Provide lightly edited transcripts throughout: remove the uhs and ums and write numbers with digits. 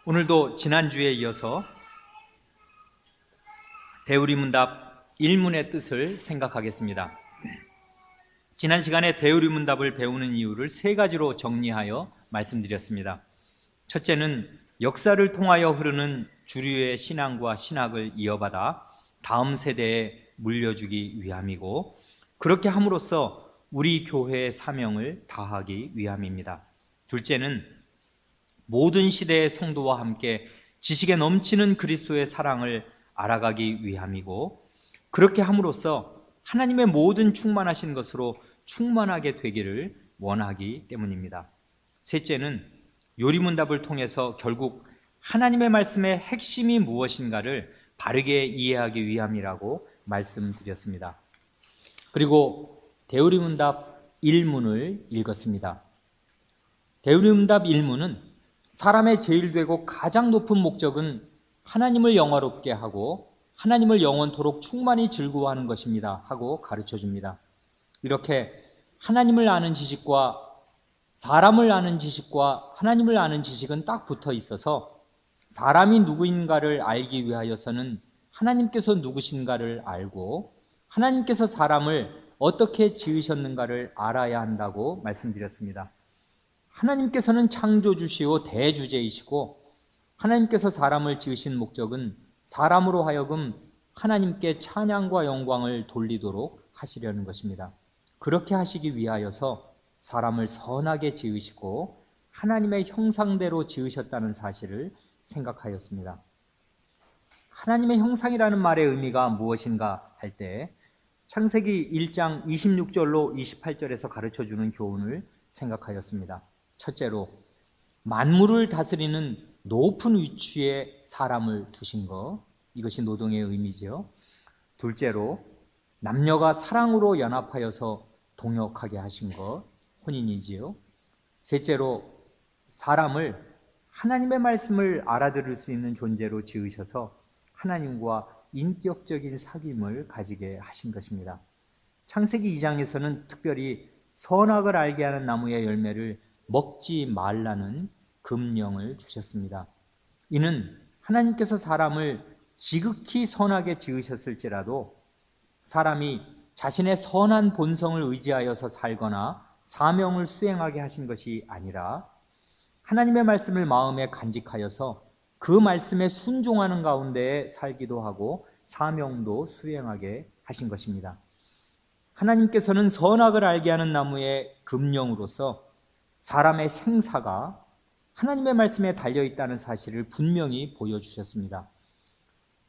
오늘도 지난주에 이어서 대우리문답 1문의 뜻을 생각하겠습니다. 지난 시간에 대우리문답을 배우는 이유를 세 가지로 정리하여 말씀드렸습니다. 첫째는 역사를 통하여 흐르는 주류의 신앙과 신학을 이어받아 다음 세대에 물려주기 위함이고, 그렇게 함으로써 우리 교회의 사명을 다하기 위함입니다. 둘째는 모든 시대의 성도와 함께 지식에 넘치는 그리스도의 사랑을 알아가기 위함이고, 그렇게 함으로써 하나님의 모든 충만하신 것으로 충만하게 되기를 원하기 때문입니다. 셋째는 요리문답을 통해서 결국 하나님의 말씀의 핵심이 무엇인가를 바르게 이해하기 위함이라고 말씀드렸습니다. 그리고 대우리문답 1문을 읽었습니다. 대우리문답 1문은 사람의 제일 되고 가장 높은 목적은 하나님을 영화롭게 하고 하나님을 영원토록 충만히 즐거워하는 것입니다 하고 가르쳐줍니다. 이렇게 하나님을 아는 지식과 사람을 아는 지식과 하나님을 아는 지식은 딱 붙어 있어서 사람이 누구인가를 알기 위하여서는 하나님께서 누구신가를 알고 하나님께서 사람을 어떻게 지으셨는가를 알아야 한다고 말씀드렸습니다. 하나님께서는 창조주시오 대주제이시고 하나님께서 사람을 지으신 목적은 사람으로 하여금 하나님께 찬양과 영광을 돌리도록 하시려는 것입니다. 그렇게 하시기 위하여서 사람을 선하게 지으시고 하나님의 형상대로 지으셨다는 사실을 생각하였습니다. 하나님의 형상이라는 말의 의미가 무엇인가 할 때 창세기 1장 26절로 28절에서 가르쳐주는 교훈을 생각하였습니다. 첫째로, 만물을 다스리는 높은 위치에 사람을 두신 것, 이것이 노동의 의미지요. 둘째로, 남녀가 사랑으로 연합하여서 동역하게 하신 것, 혼인이지요. 셋째로, 사람을 하나님의 말씀을 알아들을 수 있는 존재로 지으셔서 하나님과 인격적인 사귐을 가지게 하신 것입니다. 창세기 2장에서는 특별히 선악을 알게 하는 나무의 열매를 먹지 말라는 금령을 주셨습니다. 이는 하나님께서 사람을 지극히 선하게 지으셨을지라도 사람이 자신의 선한 본성을 의지하여서 살거나 사명을 수행하게 하신 것이 아니라 하나님의 말씀을 마음에 간직하여서 그 말씀에 순종하는 가운데 살기도 하고 사명도 수행하게 하신 것입니다. 하나님께서는 선악을 알게 하는 나무의 금령으로서 사람의 생사가 하나님의 말씀에 달려있다는 사실을 분명히 보여주셨습니다.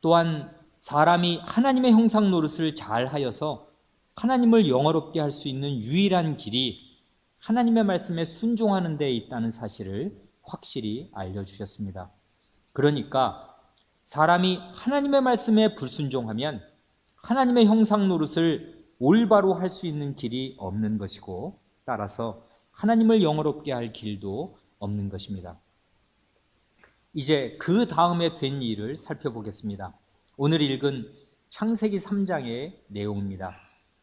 또한 사람이 하나님의 형상 노릇을 잘하여서 하나님을 영화롭게 할 수 있는 유일한 길이 하나님의 말씀에 순종하는 데에 있다는 사실을 확실히 알려주셨습니다. 그러니까 사람이 하나님의 말씀에 불순종하면 하나님의 형상 노릇을 올바로 할 수 있는 길이 없는 것이고, 따라서 하나님을 영화롭게 할 길도 없는 것입니다. 이제 그 다음에 된 일을 살펴보겠습니다. 오늘 읽은 창세기 3장의 내용입니다.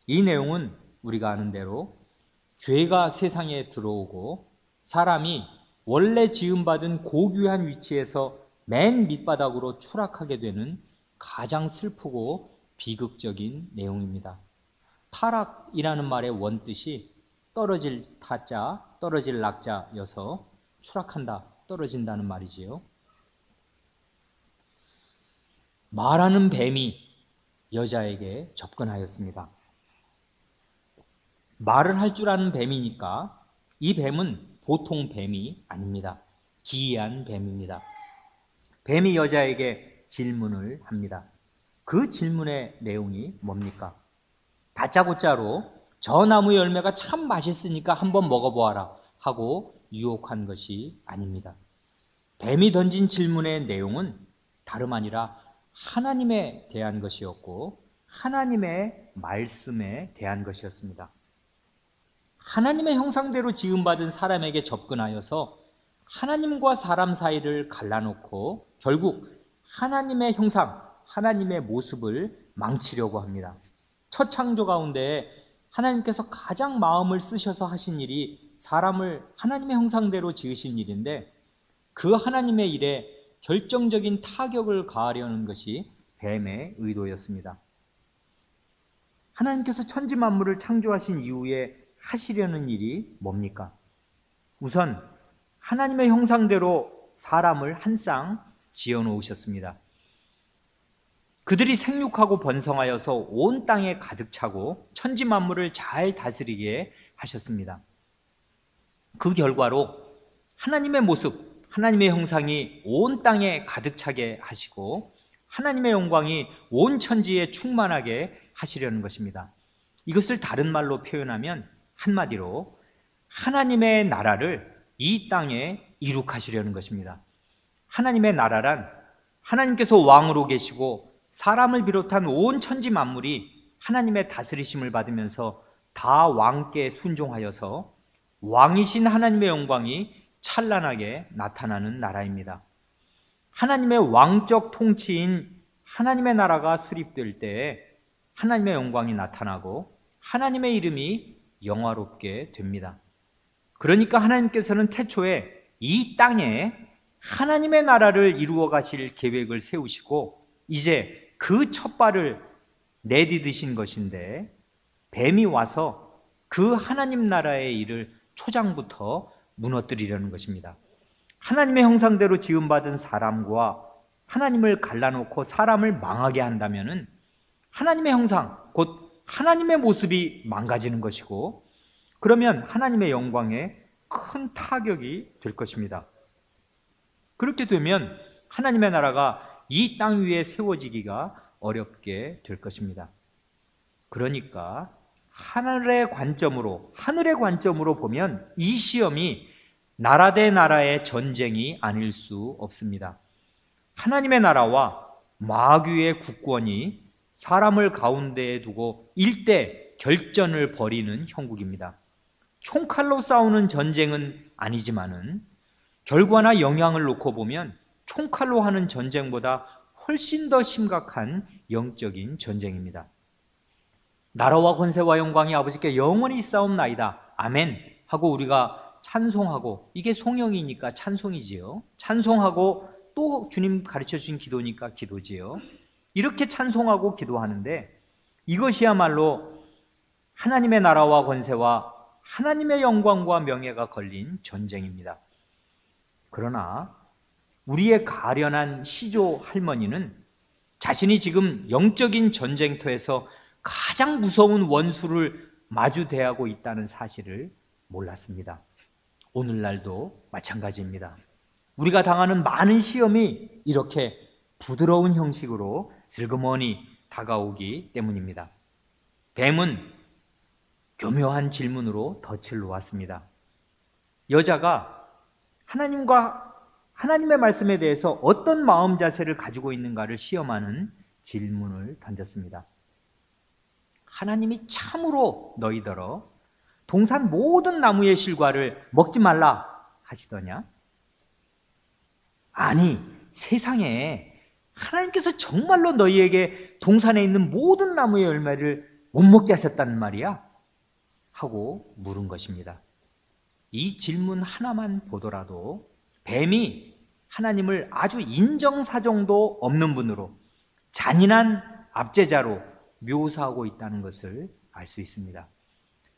이 내용은 우리가 아는 대로 죄가 세상에 들어오고 사람이 원래 지음받은 고귀한 위치에서 맨 밑바닥으로 추락하게 되는 가장 슬프고 비극적인 내용입니다. 타락이라는 말의 원뜻이 떨어질 타자, 떨어질 낙자여서 추락한다, 떨어진다는 말이지요. 말하는 뱀이 여자에게 접근하였습니다. 말을 할 줄 아는 뱀이니까 이 뱀은 보통 뱀이 아닙니다. 기이한 뱀입니다. 뱀이 여자에게 질문을 합니다. 그 질문의 내용이 뭡니까? 다짜고짜로 저 나무 열매가 참 맛있으니까 한번 먹어보아라 하고 유혹한 것이 아닙니다. 뱀이 던진 질문의 내용은 다름 아니라 하나님에 대한 것이었고 하나님의 말씀에 대한 것이었습니다. 하나님의 형상대로 지음받은 사람에게 접근하여서 하나님과 사람 사이를 갈라놓고 결국 하나님의 형상, 하나님의 모습을 망치려고 합니다. 첫 창조 가운데 하나님께서 가장 마음을 쓰셔서 하신 일이 사람을 하나님의 형상대로 지으신 일인데 그 하나님의 일에 결정적인 타격을 가하려는 것이 뱀의 의도였습니다. 하나님께서 천지 만물을 창조하신 이후에 하시려는 일이 뭡니까? 우선 하나님의 형상대로 사람을 한 쌍 지어 놓으셨습니다. 그들이 생육하고 번성하여서 온 땅에 가득 차고 천지 만물을 잘 다스리게 하셨습니다. 그 결과로 하나님의 모습, 하나님의 형상이 온 땅에 가득 차게 하시고 하나님의 영광이 온 천지에 충만하게 하시려는 것입니다. 이것을 다른 말로 표현하면 한마디로 하나님의 나라를 이 땅에 이룩하시려는 것입니다. 하나님의 나라란 하나님께서 왕으로 계시고 사람을 비롯한 온 천지 만물이 하나님의 다스리심을 받으면서 다 왕께 순종하여서 왕이신 하나님의 영광이 찬란하게 나타나는 나라입니다. 하나님의 왕적 통치인 하나님의 나라가 수립될 때 하나님의 영광이 나타나고 하나님의 이름이 영화롭게 됩니다. 그러니까 하나님께서는 태초에 이 땅에 하나님의 나라를 이루어 가실 계획을 세우시고 이제 그 첫발을 내디디신 것인데 뱀이 와서 그 하나님 나라의 일을 초장부터 무너뜨리려는 것입니다. 하나님의 형상대로 지음받은 사람과 하나님을 갈라놓고 사람을 망하게 한다면 하나님의 형상, 곧 하나님의 모습이 망가지는 것이고 그러면 하나님의 영광에 큰 타격이 될 것입니다. 그렇게 되면 하나님의 나라가 이 땅 위에 세워지기가 어렵게 될 것입니다. 그러니까 하늘의 관점으로 보면 이 시험이 나라 대 나라의 전쟁이 아닐 수 없습니다. 하나님의 나라와 마귀의 국권이 사람을 가운데에 두고 일대 결전을 벌이는 형국입니다. 총칼로 싸우는 전쟁은 아니지만은 결과나 영향을 놓고 보면 총칼로 하는 전쟁보다 훨씬 더 심각한 영적인 전쟁입니다. 나라와 권세와 영광이 아버지께 영원히 있사옵나이다. 아멘 하고 우리가 찬송하고, 이게 송영이니까 찬송이지요. 찬송하고 또 주님 가르쳐 주신 기도니까 기도지요. 이렇게 찬송하고 기도하는데 이것이야말로 하나님의 나라와 권세와 하나님의 영광과 명예가 걸린 전쟁입니다. 그러나 우리의 가련한 시조 할머니는 자신이 지금 영적인 전쟁터에서 가장 무서운 원수를 마주대하고 있다는 사실을 몰랐습니다. 오늘날도 마찬가지입니다. 우리가 당하는 많은 시험이 이렇게 부드러운 형식으로 슬그머니 다가오기 때문입니다. 뱀은 교묘한 질문으로 덫을 놓았습니다. 여자가 하나님의 말씀에 대해서 어떤 마음 자세를 가지고 있는가를 시험하는 질문을 던졌습니다. 하나님이 참으로 너희더러 동산 모든 나무의 실과를 먹지 말라 하시더냐? 아니, 세상에 하나님께서 정말로 너희에게 동산에 있는 모든 나무의 열매를 못 먹게 하셨단 말이야? 하고 물은 것입니다. 이 질문 하나만 보더라도 뱀이 하나님을 아주 인정사정도 없는 분으로, 잔인한 압제자로 묘사하고 있다는 것을 알 수 있습니다.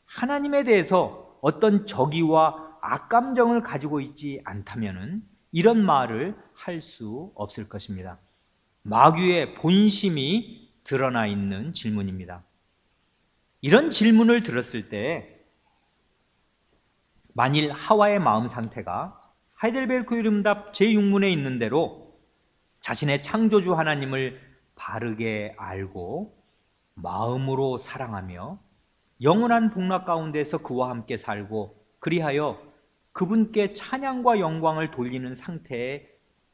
하나님에 대해서 어떤 적의와 악감정을 가지고 있지 않다면 이런 말을 할 수 없을 것입니다. 마귀의 본심이 드러나 있는 질문입니다. 이런 질문을 들었을 때 만일 하와의 마음 상태가 하이델베르크 이름답 제6문에 있는 대로 자신의 창조주 하나님을 바르게 알고 마음으로 사랑하며 영원한 복락 가운데서 그와 함께 살고 그리하여 그분께 찬양과 영광을 돌리는 상태에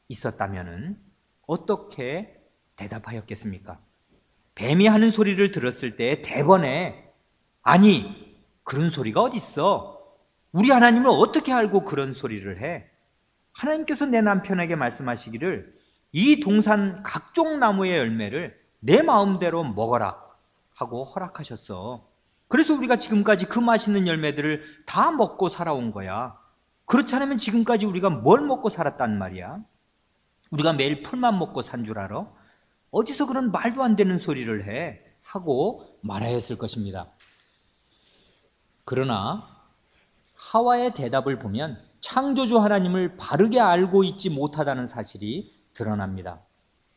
있었다면 어떻게 대답하였겠습니까? 뱀이 하는 소리를 들었을 때 대번에 아니 그런 소리가 어딨어? 우리 하나님을 어떻게 알고 그런 소리를 해? 하나님께서 내 남편에게 말씀하시기를 이 동산 각종 나무의 열매를 내 마음대로 먹어라 하고 허락하셨어. 그래서 우리가 지금까지 그 맛있는 열매들을 다 먹고 살아온 거야. 그렇지 않으면 지금까지 우리가 뭘 먹고 살았단 말이야? 우리가 매일 풀만 먹고 산 줄 알아? 어디서 그런 말도 안 되는 소리를 해? 하고 말하였을 것입니다. 그러나 하와의 대답을 보면 창조주 하나님을 바르게 알고 있지 못하다는 사실이 드러납니다.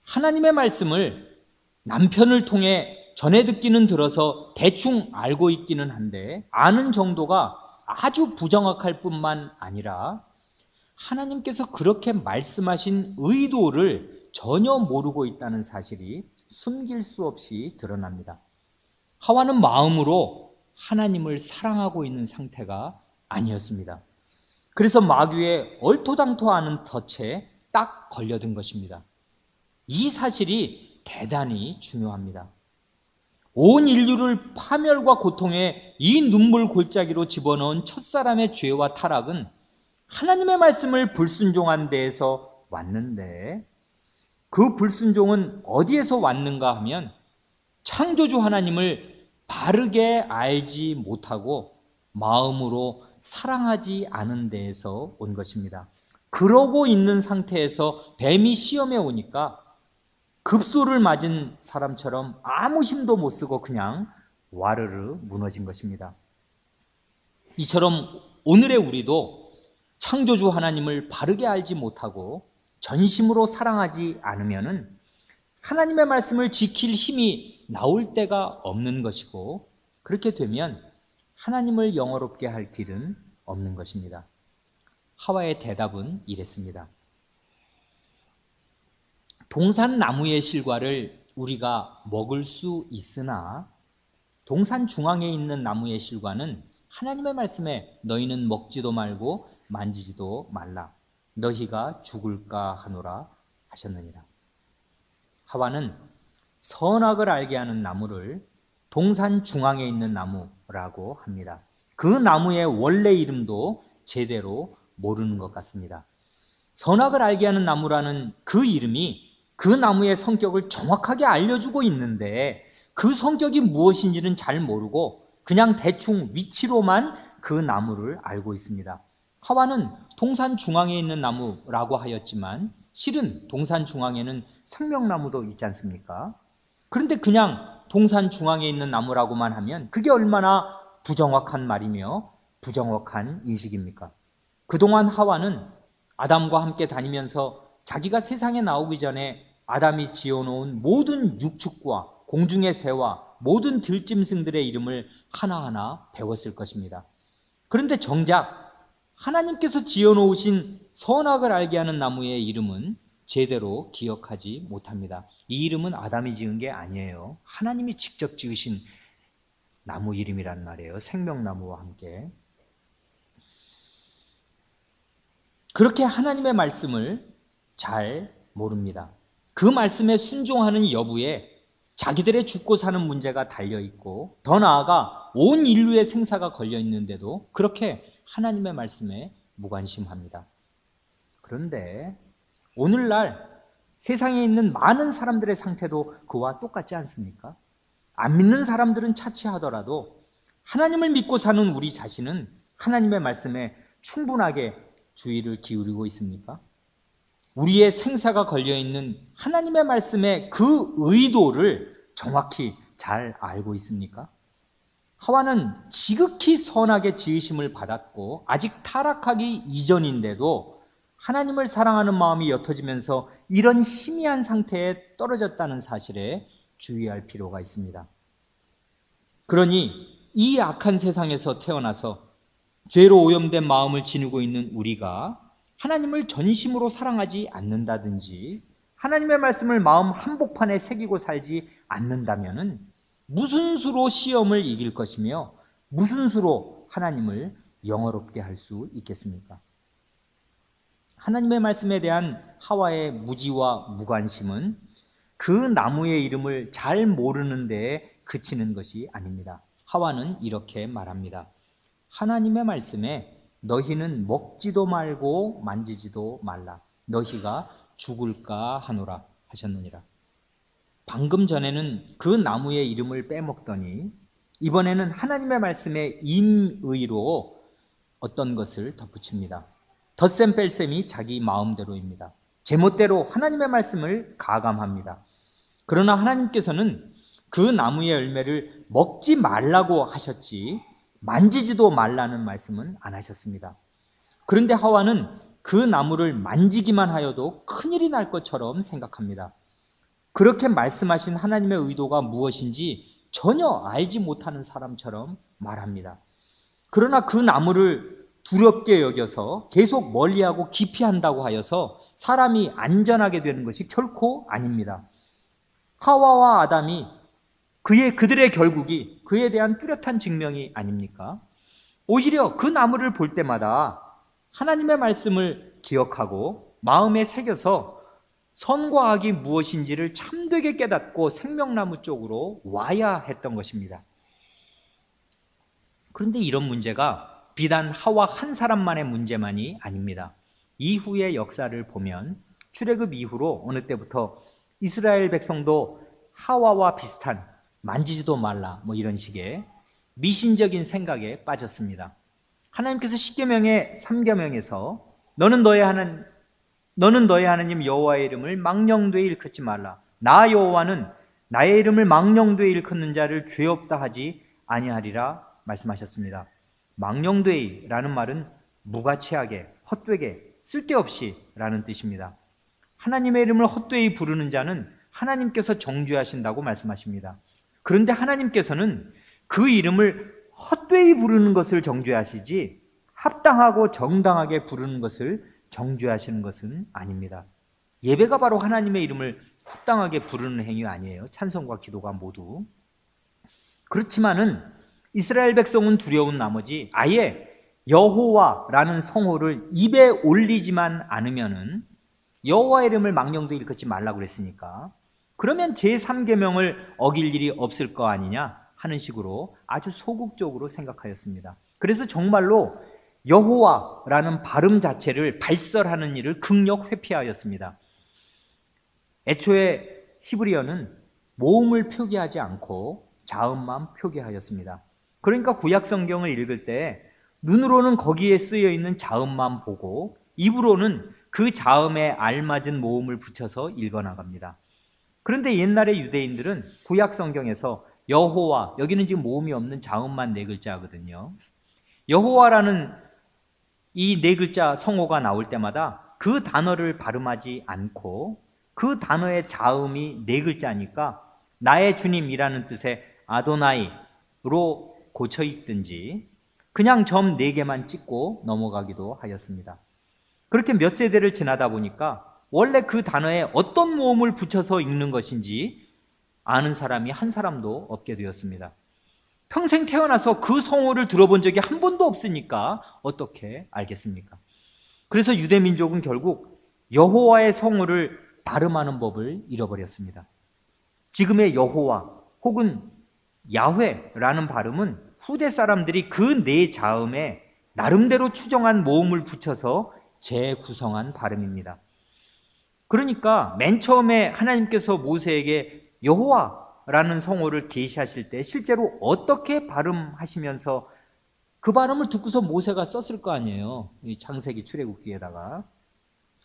하나님의 말씀을 남편을 통해 전해 듣기는 들어서 대충 알고 있기는 한데 아는 정도가 아주 부정확할 뿐만 아니라 하나님께서 그렇게 말씀하신 의도를 전혀 모르고 있다는 사실이 숨길 수 없이 드러납니다. 하와는 마음으로 하나님을 사랑하고 있는 상태가 아니었습니다. 그래서 마귀의 얼토당토하는 덫에 딱 걸려든 것입니다. 이 사실이 대단히 중요합니다. 온 인류를 파멸과 고통에 이 눈물 골짜기로 집어넣은 첫사람의 죄와 타락은 하나님의 말씀을 불순종한 데에서 왔는데, 그 불순종은 어디에서 왔는가 하면 창조주 하나님을 바르게 알지 못하고 마음으로 사랑하지 않은 데에서 온 것입니다. 그러고 있는 상태에서 뱀이 시험에 오니까 급소를 맞은 사람처럼 아무 힘도 못 쓰고 그냥 와르르 무너진 것입니다. 이처럼 오늘의 우리도 창조주 하나님을 바르게 알지 못하고 전심으로 사랑하지 않으면은 하나님의 말씀을 지킬 힘이 나올 데가 없는 것이고, 그렇게 되면 하나님을 영화롭게 할 길은 없는 것입니다. 하와의 대답은 이랬습니다. 동산 나무의 실과를 우리가 먹을 수 있으나 동산 중앙에 있는 나무의 실과는 하나님의 말씀에 너희는 먹지도 말고 만지지도 말라, 너희가 죽을까 하노라 하셨느니라. 하와는 선악을 알게 하는 나무를 동산 중앙에 있는 나무라고 합니다. 그 나무의 원래 이름도 제대로 모르는 것 같습니다. 선악을 알게 하는 나무라는 그 이름이 그 나무의 성격을 정확하게 알려주고 있는데 그 성격이 무엇인지는 잘 모르고 그냥 대충 위치로만 그 나무를 알고 있습니다. 하와는 동산 중앙에 있는 나무라고 하였지만 실은 동산 중앙에는 생명나무도 있지 않습니까? 그런데 그냥 동산 중앙에 있는 나무라고만 하면 그게 얼마나 부정확한 말이며 부정확한 인식입니까? 그동안 하와는 아담과 함께 다니면서 자기가 세상에 나오기 전에 아담이 지어놓은 모든 육축과 공중의 새와 모든 들짐승들의 이름을 하나하나 배웠을 것입니다. 그런데 정작 하나님께서 지어놓으신 선악을 알게 하는 나무의 이름은 제대로 기억하지 못합니다. 이 이름은 아담이 지은 게 아니에요. 하나님이 직접 지으신 나무 이름이란 말이에요. 생명나무와 함께. 그렇게 하나님의 말씀을 잘 모릅니다. 그 말씀에 순종하는 여부에 자기들의 죽고 사는 문제가 달려있고 더 나아가 온 인류의 생사가 걸려있는데도 그렇게 하나님의 말씀에 무관심합니다. 그런데 오늘날 세상에 있는 많은 사람들의 상태도 그와 똑같지 않습니까? 안 믿는 사람들은 차치하더라도 하나님을 믿고 사는 우리 자신은 하나님의 말씀에 충분하게 주의를 기울이고 있습니까? 우리의 생사가 걸려있는 하나님의 말씀의 그 의도를 정확히 잘 알고 있습니까? 하와는 지극히 선하게 지으심을 받았고 아직 타락하기 이전인데도 하나님을 사랑하는 마음이 옅어지면서 이런 희미한 상태에 떨어졌다는 사실에 주의할 필요가 있습니다. 그러니 이 악한 세상에서 태어나서 죄로 오염된 마음을 지니고 있는 우리가 하나님을 전심으로 사랑하지 않는다든지 하나님의 말씀을 마음 한복판에 새기고 살지 않는다면 무슨 수로 시험을 이길 것이며 무슨 수로 하나님을 영화롭게 할 수 있겠습니까? 하나님의 말씀에 대한 하와의 무지와 무관심은 그 나무의 이름을 잘 모르는 데에 그치는 것이 아닙니다. 하와는 이렇게 말합니다. 하나님의 말씀에 너희는 먹지도 말고 만지지도 말라, 너희가 죽을까 하노라 하셨느니라. 방금 전에는 그 나무의 이름을 빼먹더니 이번에는 하나님의 말씀에 임의로 어떤 것을 덧붙입니다. 덧셈 뺄셈이 자기 마음대로입니다. 제멋대로 하나님의 말씀을 가감합니다. 그러나 하나님께서는 그 나무의 열매를 먹지 말라고 하셨지 만지지도 말라는 말씀은 안 하셨습니다. 그런데 하와는 그 나무를 만지기만 하여도 큰일이 날 것처럼 생각합니다. 그렇게 말씀하신 하나님의 의도가 무엇인지 전혀 알지 못하는 사람처럼 말합니다. 그러나 그 나무를 두렵게 여겨서 계속 멀리하고 기피한다고 하여서 사람이 안전하게 되는 것이 결코 아닙니다. 하와와 아담이 그들의 결국이 그에 대한 뚜렷한 증명이 아닙니까? 오히려 그 나무를 볼 때마다 하나님의 말씀을 기억하고 마음에 새겨서 선과 악이 무엇인지를 참되게 깨닫고 생명나무 쪽으로 와야 했던 것입니다. 그런데 이런 문제가 비단 하와 한 사람만의 문제만이 아닙니다. 이후의 역사를 보면 출애굽 이후로 어느 때부터 이스라엘 백성도 하와와 비슷한 만지지도 말라 이런 식의 미신적인 생각에 빠졌습니다. 하나님께서 십계명의 3계명에서 너는 너의 하나님 여호와의 이름을 망령되이 일컫지 말라. 나 여호와는 나의 이름을 망령되이 일컫는 자를 죄 없다 하지 아니하리라 말씀하셨습니다. 망령되이라는 말은 무가치하게, 헛되게, 쓸데없이 라는 뜻입니다. 하나님의 이름을 헛되이 부르는 자는 하나님께서 정죄하신다고 말씀하십니다. 그런데 하나님께서는 그 이름을 헛되이 부르는 것을 정죄하시지 합당하고 정당하게 부르는 것을 정죄하시는 것은 아닙니다. 예배가 바로 하나님의 이름을 합당하게 부르는 행위 아니에요. 찬송과 기도가 모두. 그렇지만은 이스라엘 백성은 두려운 나머지 아예 여호와라는 성호를 입에 올리지만 않으면은 여호와의 이름을 망령되이 일컫지 말라고 그랬으니까 그러면 제3계명을 어길 일이 없을 거 아니냐 하는 식으로 아주 소극적으로 생각하였습니다. 그래서 정말로 여호와라는 발음 자체를 발설하는 일을 극력 회피하였습니다. 애초에 히브리어는 모음을 표기하지 않고 자음만 표기하였습니다. 그러니까 구약 성경을 읽을 때 눈으로는 거기에 쓰여 있는 자음만 보고 입으로는 그 자음에 알맞은 모음을 붙여서 읽어나갑니다. 그런데 옛날의 유대인들은 구약 성경에서 여호와, 여기는 지금 모음이 없는 자음만 4글자거든요. 여호와라는 이 4글자 성호가 나올 때마다 그 단어를 발음하지 않고 그 단어의 자음이 4글자니까 나의 주님이라는 뜻의 아도나이로 고쳐 읽든지 그냥 점 4개만 찍고 넘어가기도 하였습니다. 그렇게 몇 세대를 지나다 보니까 원래 그 단어에 어떤 모음을 붙여서 읽는 것인지 아는 사람이 한 사람도 없게 되었습니다. 평생 태어나서 그 성호를 들어본 적이 한 번도 없으니까 어떻게 알겠습니까? 그래서 유대민족은 결국 여호와의 성호를 발음하는 법을 잃어버렸습니다. 지금의 여호와 혹은 야훼라는 발음은 후대 사람들이 그 4자음에 나름대로 추정한 모음을 붙여서 재구성한 발음입니다. 그러니까 맨 처음에 하나님께서 모세에게 여호와라는 성호를 계시하실 때 실제로 어떻게 발음하시면서 그 발음을 듣고서 모세가 썼을 거 아니에요. 이 창세기 출애굽기에다가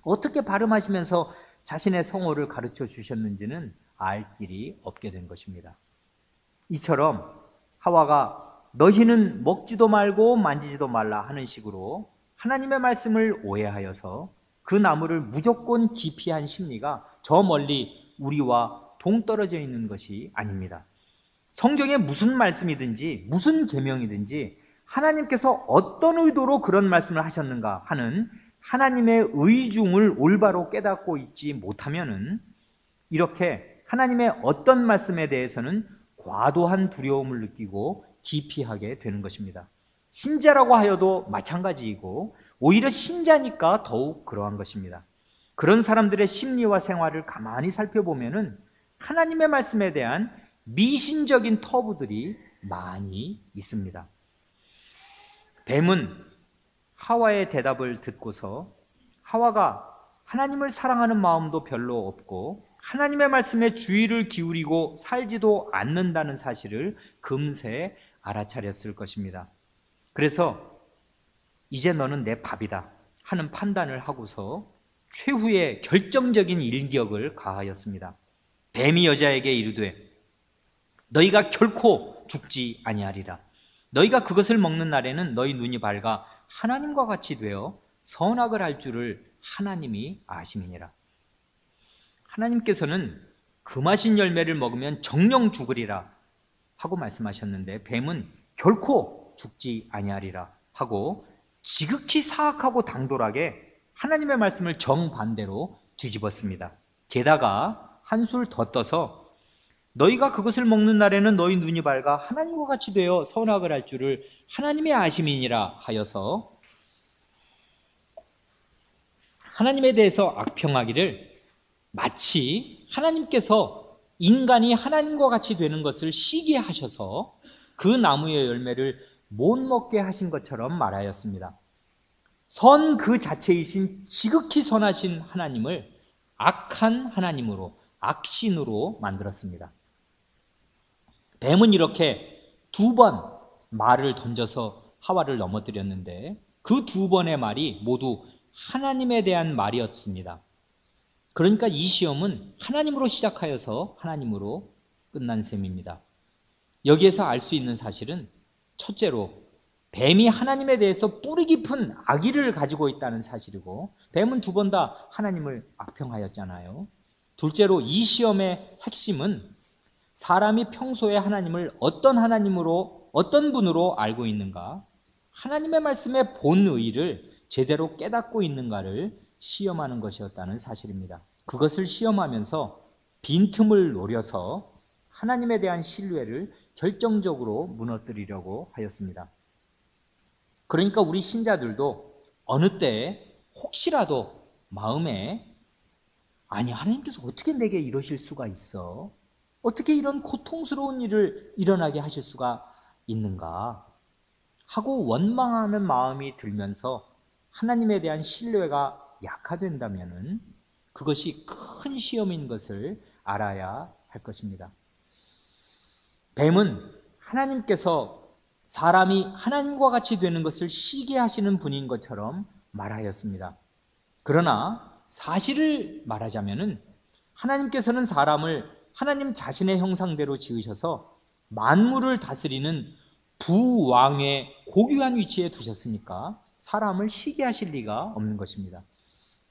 어떻게 발음하시면서 자신의 성호를 가르쳐 주셨는지는 알 길이 없게 된 것입니다. 이처럼 하와가 너희는 먹지도 말고 만지지도 말라 하는 식으로 하나님의 말씀을 오해하여서 그 나무를 무조건 기피한 심리가 저 멀리 우리와 동떨어져 있는 것이 아닙니다. 성경에 무슨 말씀이든지 무슨 계명이든지 하나님께서 어떤 의도로 그런 말씀을 하셨는가 하는 하나님의 의중을 올바로 깨닫고 있지 못하면은 이렇게 하나님의 어떤 말씀에 대해서는 과도한 두려움을 느끼고 기피하게 되는 것입니다. 신자라고 하여도 마찬가지이고 오히려 신자니까 더욱 그러한 것입니다. 그런 사람들의 심리와 생활을 가만히 살펴보면은 하나님의 말씀에 대한 미신적인 터부들이 많이 있습니다. 뱀은 하와의 대답을 듣고서 하와가 하나님을 사랑하는 마음도 별로 없고 하나님의 말씀에 주의를 기울이고 살지도 않는다는 사실을 금세 알아차렸을 것입니다. 그래서 이제 너는 내 밥이다 하는 판단을 하고서 최후의 결정적인 일격을 가하였습니다. 뱀이 여자에게 이르되 너희가 결코 죽지 아니하리라. 너희가 그것을 먹는 날에는 너희 눈이 밝아 하나님과 같이 되어 선악을 알 줄을 하나님이 아심이니라. 하나님께서는 금하신 열매를 먹으면 정령 죽으리라 하고 말씀하셨는데 뱀은 결코 죽지 아니하리라 하고 지극히 사악하고 당돌하게 하나님의 말씀을 정반대로 뒤집었습니다. 게다가 한술 더 떠서 너희가 그것을 먹는 날에는 너희 눈이 밝아 하나님과 같이 되어 선악을 알 줄을 하나님의 아심이니라 하여서 하나님에 대해서 악평하기를 마치 하나님께서 인간이 하나님과 같이 되는 것을 시기하셔서 그 나무의 열매를 못 먹게 하신 것처럼 말하였습니다. 선 그 자체이신 지극히 선하신 하나님을 악한 하나님으로, 악신으로 만들었습니다. 뱀은 이렇게 두 번 말을 던져서 하와를 넘어뜨렸는데 그 두 번의 말이 모두 하나님에 대한 말이었습니다. 그러니까 이 시험은 하나님으로 시작하여서 하나님으로 끝난 셈입니다. 여기에서 알 수 있는 사실은 첫째로 뱀이 하나님에 대해서 뿌리 깊은 악의를 가지고 있다는 사실이고 뱀은 두 번 다 하나님을 악평하였잖아요. 둘째로 이 시험의 핵심은 사람이 평소에 하나님을 어떤 하나님으로 어떤 분으로 알고 있는가, 하나님의 말씀의 본의를 제대로 깨닫고 있는가를 시험하는 것이었다는 사실입니다. 그것을 시험하면서 빈틈을 노려서 하나님에 대한 신뢰를 결정적으로 무너뜨리려고 하였습니다. 그러니까 우리 신자들도 어느 때 혹시라도 마음에 아니 하나님께서 어떻게 내게 이러실 수가 있어? 어떻게 이런 고통스러운 일을 일어나게 하실 수가 있는가? 하고 원망하는 마음이 들면서 하나님에 대한 신뢰가 약화된다면 그것이 큰 시험인 것을 알아야 할 것입니다. 뱀은 하나님께서 사람이 하나님과 같이 되는 것을 시기하시는 분인 것처럼 말하였습니다. 그러나 사실을 말하자면 하나님께서는 사람을 하나님 자신의 형상대로 지으셔서 만물을 다스리는 부왕의 고귀한 위치에 두셨으니까 사람을 시기하실 리가 없는 것입니다.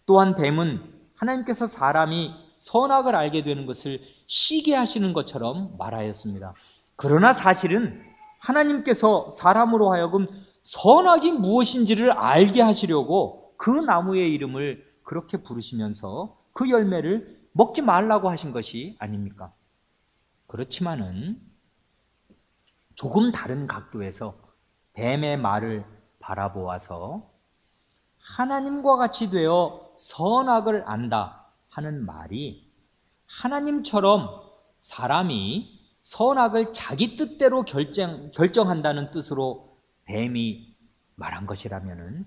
또한 뱀은 하나님께서 사람이 선악을 알게 되는 것을 시기하시는 것처럼 말하였습니다. 그러나 사실은 하나님께서 사람으로 하여금 선악이 무엇인지를 알게 하시려고 그 나무의 이름을 그렇게 부르시면서 그 열매를 먹지 말라고 하신 것이 아닙니까? 그렇지만은 조금 다른 각도에서 뱀의 말을 바라보아서 하나님과 같이 되어 선악을 안다 하는 말이 하나님처럼 사람이 선악을 자기 뜻대로 결정한다는 뜻으로 뱀이 말한 것이라면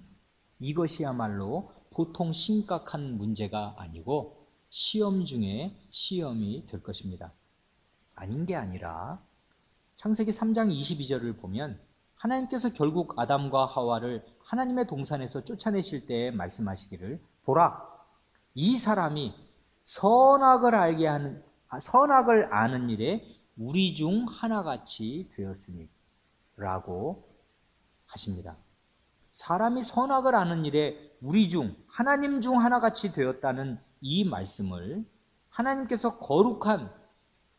이것이야말로 보통 심각한 문제가 아니고 시험 중에 시험이 될 것입니다. 아닌 게 아니라 창세기 3장 22절을 보면 하나님께서 결국 아담과 하와를 하나님의 동산에서 쫓아내실 때에 말씀하시기를 보라, 이 사람이 선악을 아는 일에 우리 중 하나같이 되었으니 라고 하십니다. 사람이 선악을 아는 일에 우리 중 하나님 중 하나같이 되었다는 이 말씀을 하나님께서 거룩한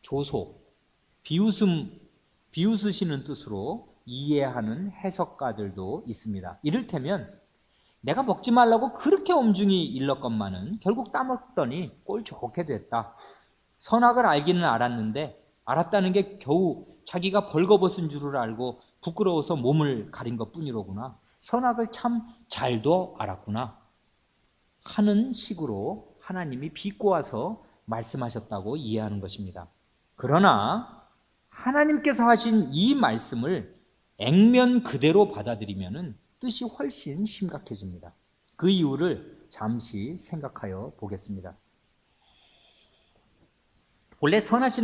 조소, 비웃으시는 뜻으로 이해하는 해석가들도 있습니다. 이를테면 내가 먹지 말라고 그렇게 엄중히 일렀건만은 결국 따먹더니 꼴 좋게 됐다. 선악을 알기는 알았다는 게 겨우 자기가 벌거벗은 줄을 알고 부끄러워서 몸을 가린 것뿐이로구나. 선악을 참 잘도 알았구나 하는 식으로 하나님이 비꼬아서 말씀하셨다고 이해하는 것입니다. 그러나 하나님께서 하신 이 말씀을 액면 그대로 받아들이면 뜻이 훨씬 심각해집니다. 그 이유를 잠시 생각하여 보겠습니다. 원래 선하신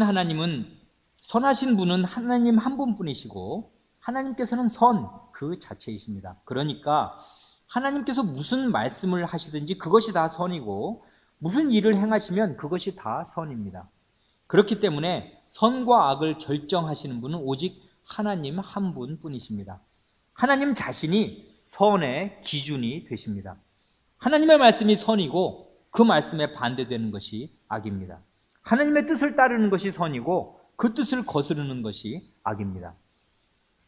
분은 하나님 한 분뿐이시고 하나님께서는 선 그 자체이십니다. 그러니까 하나님께서 무슨 말씀을 하시든지 그것이 다 선이고 무슨 일을 행하시면 그것이 다 선입니다. 그렇기 때문에 선과 악을 결정하시는 분은 오직 하나님 한 분뿐이십니다. 하나님 자신이 선의 기준이 되십니다. 하나님의 말씀이 선이고 그 말씀에 반대되는 것이 악입니다. 하나님의 뜻을 따르는 것이 선이고 그 뜻을 거스르는 것이 악입니다.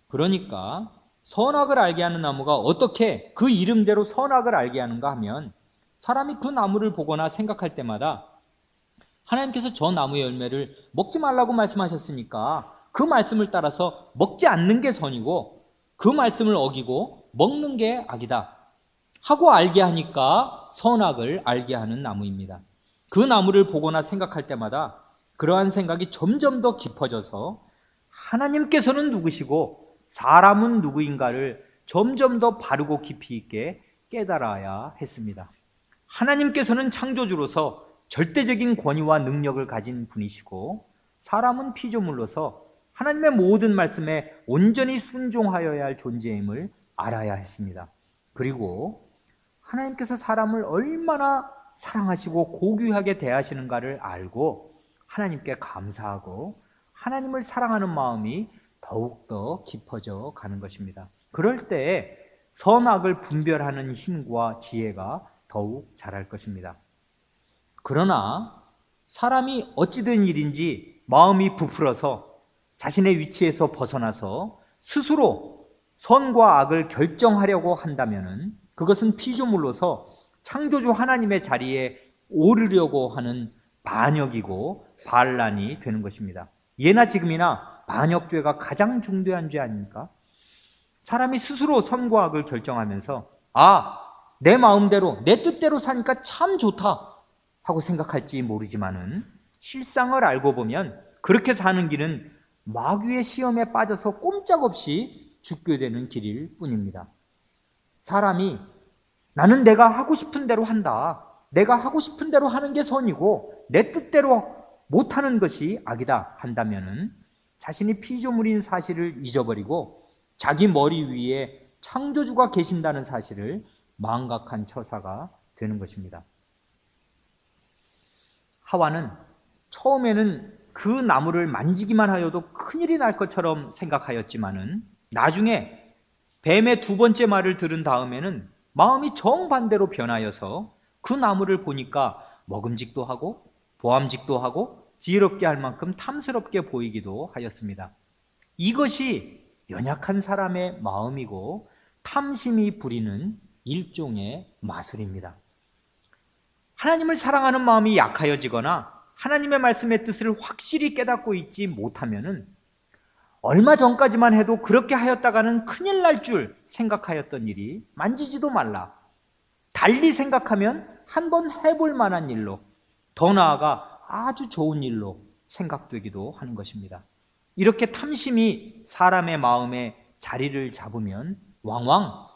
그러니까 선악을 알게 하는 나무가 어떻게 그 이름대로 선악을 알게 하는가 하면, 사람이 그 나무를 보거나 생각할 때마다 하나님께서 저 나무의 열매를 먹지 말라고 말씀하셨으니까 그 말씀을 따라서 먹지 않는 게 선이고 그 말씀을 어기고 먹는 게 악이다 하고 알게 하니까 선악을 알게 하는 나무입니다. 그 나무를 보거나 생각할 때마다 그러한 생각이 점점 더 깊어져서 하나님께서는 누구시고 사람은 누구인가를 점점 더 바르고 깊이 있게 깨달아야 했습니다. 하나님께서는 창조주로서 절대적인 권위와 능력을 가진 분이시고 사람은 피조물로서 하나님의 모든 말씀에 온전히 순종하여야 할 존재임을 알아야 했습니다. 그리고 하나님께서 사람을 얼마나 사랑하시고 고귀하게 대하시는가를 알고 하나님께 감사하고 하나님을 사랑하는 마음이 더욱더 깊어져 가는 것입니다. 그럴 때 선악을 분별하는 힘과 지혜가 더욱 자랄 것입니다. 그러나 사람이 어찌된 일인지 마음이 부풀어서 자신의 위치에서 벗어나서 스스로 선과 악을 결정하려고 한다면 그것은 피조물로서 창조주 하나님의 자리에 오르려고 하는 반역이고 반란이 되는 것입니다. 예나 지금이나 반역죄가 가장 중대한 죄 아닙니까? 사람이 스스로 선과 악을 결정하면서 내 마음대로 내 뜻대로 사니까 참 좋다 하고 생각할지 모르지만은 실상을 알고 보면 그렇게 사는 길은 마귀의 시험에 빠져서 꼼짝없이 죽게 되는 길일 뿐입니다. 사람이 나는 내가 하고 싶은 대로 한다, 내가 하고 싶은 대로 하는 게 선이고 내 뜻대로 못하는 것이 악이다 한다면은 자신이 피조물인 사실을 잊어버리고 자기 머리 위에 창조주가 계신다는 사실을 망각한 처사가 되는 것입니다. 하와는 처음에는 그 나무를 만지기만 하여도 큰일이 날 것처럼 생각하였지만은 나중에 뱀의 두 번째 말을 들은 다음에는 마음이 정반대로 변하여서 그 나무를 보니까 먹음직도 하고 보암직도 하고 지혜롭게 할 만큼 탐스럽게 보이기도 하였습니다. 이것이 연약한 사람의 마음이고 탐심이 부리는 일종의 마술입니다. 하나님을 사랑하는 마음이 약하여지거나 하나님의 말씀의 뜻을 확실히 깨닫고 있지 못하면은 얼마 전까지만 해도 그렇게 하였다가는 큰일 날 줄 생각하였던 일이 만지지도 말라, 달리 생각하면 한번 해볼 만한 일로, 더 나아가 아주 좋은 일로 생각되기도 하는 것입니다. 이렇게 탐심이 사람의 마음에 자리를 잡으면 왕왕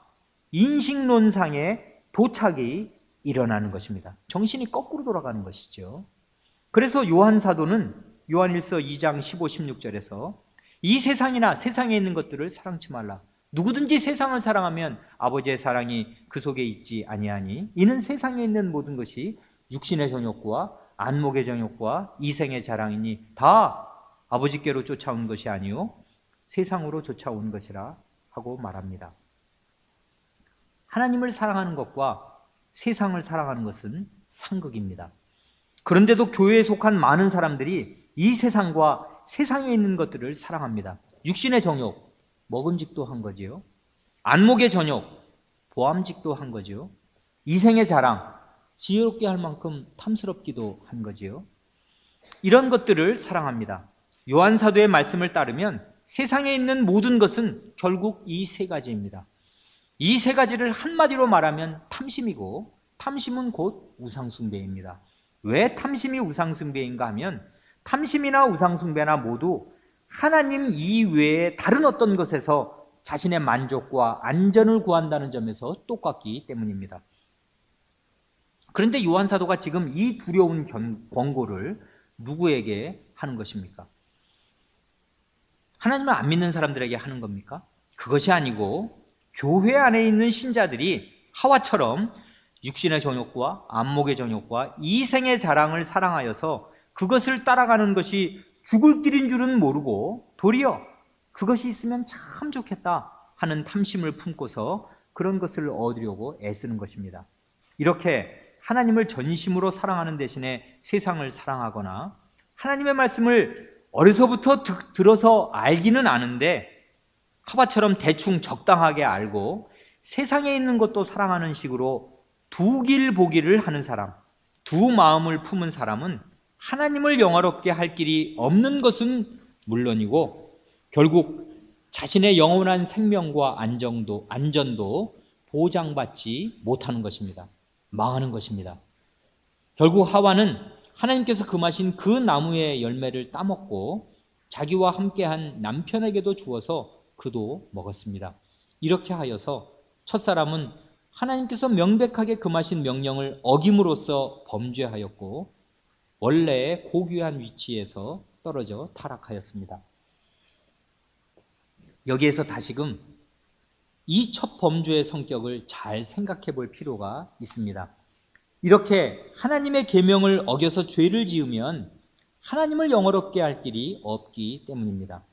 인식론상의 도착이 일어나는 것입니다. 정신이 거꾸로 돌아가는 것이죠. 그래서 요한 사도는 요한일서 2장 15, 16절에서 이 세상이나 세상에 있는 것들을 사랑치 말라. 누구든지 세상을 사랑하면 아버지의 사랑이 그 속에 있지 아니하니 이는 세상에 있는 모든 것이 육신의 정욕과 안목의 정욕과 이생의 자랑이니 다 아버지께로 쫓아온 것이 아니요 세상으로 쫓아온 것이라 하고 말합니다. 하나님을 사랑하는 것과 세상을 사랑하는 것은 상극입니다. 그런데도 교회에 속한 많은 사람들이 이 세상과 세상에 있는 것들을 사랑합니다. 육신의 정욕, 먹음직도 한 거지요. 안목의 정욕, 보암직도 한 거지요. 이생의 자랑, 지혜롭게 할 만큼 탐스럽기도 한 거지요. 이런 것들을 사랑합니다. 요한 사도의 말씀을 따르면 세상에 있는 모든 것은 결국 이 세 가지입니다. 이 세 가지를 한마디로 말하면 탐심이고, 탐심은 곧 우상숭배입니다. 왜 탐심이 우상숭배인가 하면 탐심이나 우상숭배나 모두 하나님 이외에 다른 어떤 것에서 자신의 만족과 안전을 구한다는 점에서 똑같기 때문입니다. 그런데 요한 사도가 지금 이 두려운 권고를 누구에게 하는 것입니까? 하나님을 안 믿는 사람들에게 하는 겁니까? 그것이 아니고 교회 안에 있는 신자들이 하와처럼 육신의 정욕과 안목의 정욕과 이생의 자랑을 사랑하여서 그것을 따라가는 것이 죽을 길인 줄은 모르고 도리어 그것이 있으면 참 좋겠다 하는 탐심을 품고서 그런 것을 얻으려고 애쓰는 것입니다. 이렇게 하나님을 전심으로 사랑하는 대신에 세상을 사랑하거나 하나님의 말씀을 어려서부터 들어서 알기는 아는데 하와처럼 대충 적당하게 알고 세상에 있는 것도 사랑하는 식으로 두 길 보기를 하는 사람, 두 마음을 품은 사람은 하나님을 영화롭게 할 길이 없는 것은 물론이고 결국 자신의 영원한 생명과 안전도 보장받지 못하는 것입니다. 망하는 것입니다. 결국 하와는 하나님께서 금하신 그 나무의 열매를 따먹고 자기와 함께한 남편에게도 주어서 그도 먹었습니다. 이렇게 하여서 첫사람은 하나님께서 명백하게 금하신 명령을 어김으로써 범죄하였고 원래의 고귀한 위치에서 떨어져 타락하였습니다. 여기에서 다시금 이 첫 범죄의 성격을 잘 생각해 볼 필요가 있습니다. 이렇게 하나님의 계명을 어겨서 죄를 지으면 하나님을 영화롭게 할 길이 없기 때문입니다.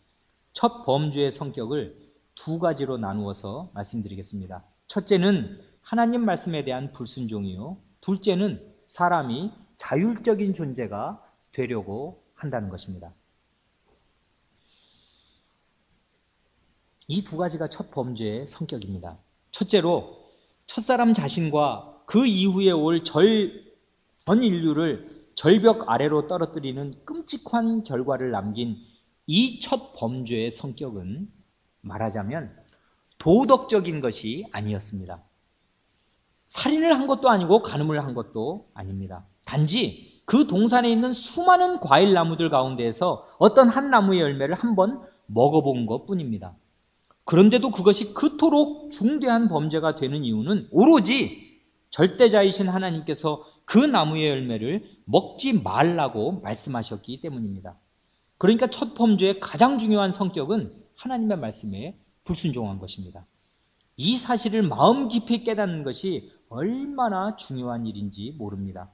첫 범죄의 성격을 두 가지로 나누어서 말씀드리겠습니다. 첫째는 하나님 말씀에 대한 불순종이요, 둘째는 사람이 자율적인 존재가 되려고 한다는 것입니다. 이 두 가지가 첫 범죄의 성격입니다. 첫째로 첫사람 자신과 그 이후에 올 전 인류를 절벽 아래로 떨어뜨리는 끔찍한 결과를 남긴 이 첫 범죄의 성격은 말하자면 도덕적인 것이 아니었습니다. 살인을 한 것도 아니고 간음을 한 것도 아닙니다. 단지 그 동산에 있는 수많은 과일 나무들 가운데에서 어떤 한 나무의 열매를 한번 먹어본 것뿐입니다. 그런데도 그것이 그토록 중대한 범죄가 되는 이유는 오로지 절대자이신 하나님께서 그 나무의 열매를 먹지 말라고 말씀하셨기 때문입니다. 그러니까 첫 범죄의 가장 중요한 성격은 하나님의 말씀에 불순종한 것입니다. 이 사실을 마음 깊이 깨닫는 것이 얼마나 중요한 일인지 모릅니다.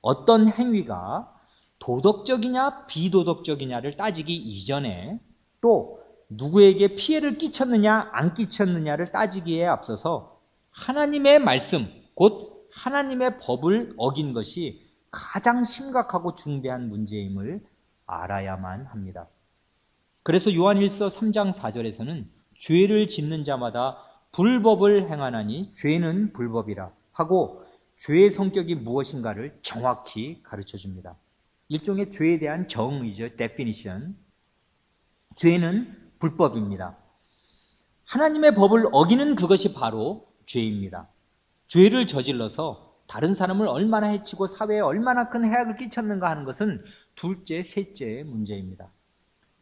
어떤 행위가 도덕적이냐 비도덕적이냐를 따지기 이전에 또 누구에게 피해를 끼쳤느냐 안 끼쳤느냐를 따지기에 앞서서 하나님의 말씀, 곧 하나님의 법을 어긴 것이 가장 심각하고 중대한 문제임을 알아야만 합니다. 그래서 요한일서 3장 4절에서는 죄를 짓는 자마다 불법을 행하나니 죄는 불법이라 하고 죄의 성격이 무엇인가를 정확히 가르쳐 줍니다. 일종의 죄에 대한 정의죠, definition. 죄는 불법입니다. 하나님의 법을 어기는 그것이 바로 죄입니다. 죄를 저질러서 다른 사람을 얼마나 해치고 사회에 얼마나 큰 해악을 끼쳤는가 하는 것은 둘째, 셋째의 문제입니다.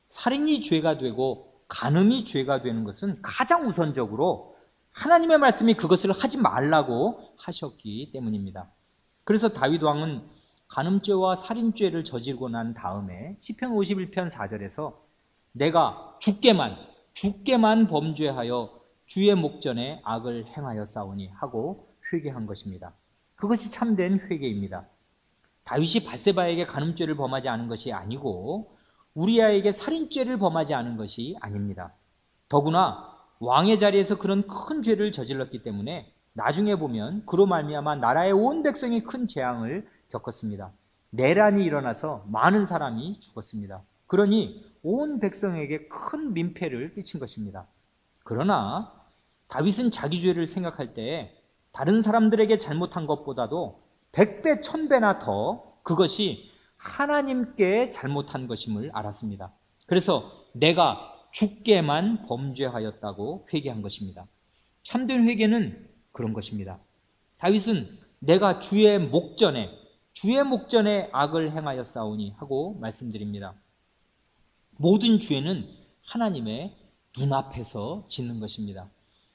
살인이 죄가 되고 간음이 죄가 되는 것은 가장 우선적으로 하나님의 말씀이 그것을 하지 말라고 하셨기 때문입니다. 그래서 다윗 왕은 간음죄와 살인죄를 저지르고 난 다음에 시편 51편 4절에서 내가 죽게만 범죄하여 주의 목전에 악을 행하였사오니 하고 회개한 것입니다. 그것이 참된 회개입니다. 다윗이 밧세바에게 간음죄를 범하지 않은 것이 아니고 우리아에게 살인죄를 범하지 않은 것이 아닙니다. 더구나 왕의 자리에서 그런 큰 죄를 저질렀기 때문에 나중에 보면 그로 말미암아 나라의 온 백성이 큰 재앙을 겪었습니다. 내란이 일어나서 많은 사람이 죽었습니다. 그러니 온 백성에게 큰 민폐를 끼친 것입니다. 그러나 다윗은 자기 죄를 생각할 때 다른 사람들에게 잘못한 것보다도 100배, 1000배나 더 그것이 하나님께 잘못한 것임을 알았습니다. 그래서 내가 죽게만 범죄하였다고 회개한 것입니다. 참된 회개는 그런 것입니다. 다윗은 내가 주의 목전에 악을 행하였사오니 하고 말씀드립니다. 모든 죄는 하나님의 눈앞에서 짓는 것입니다.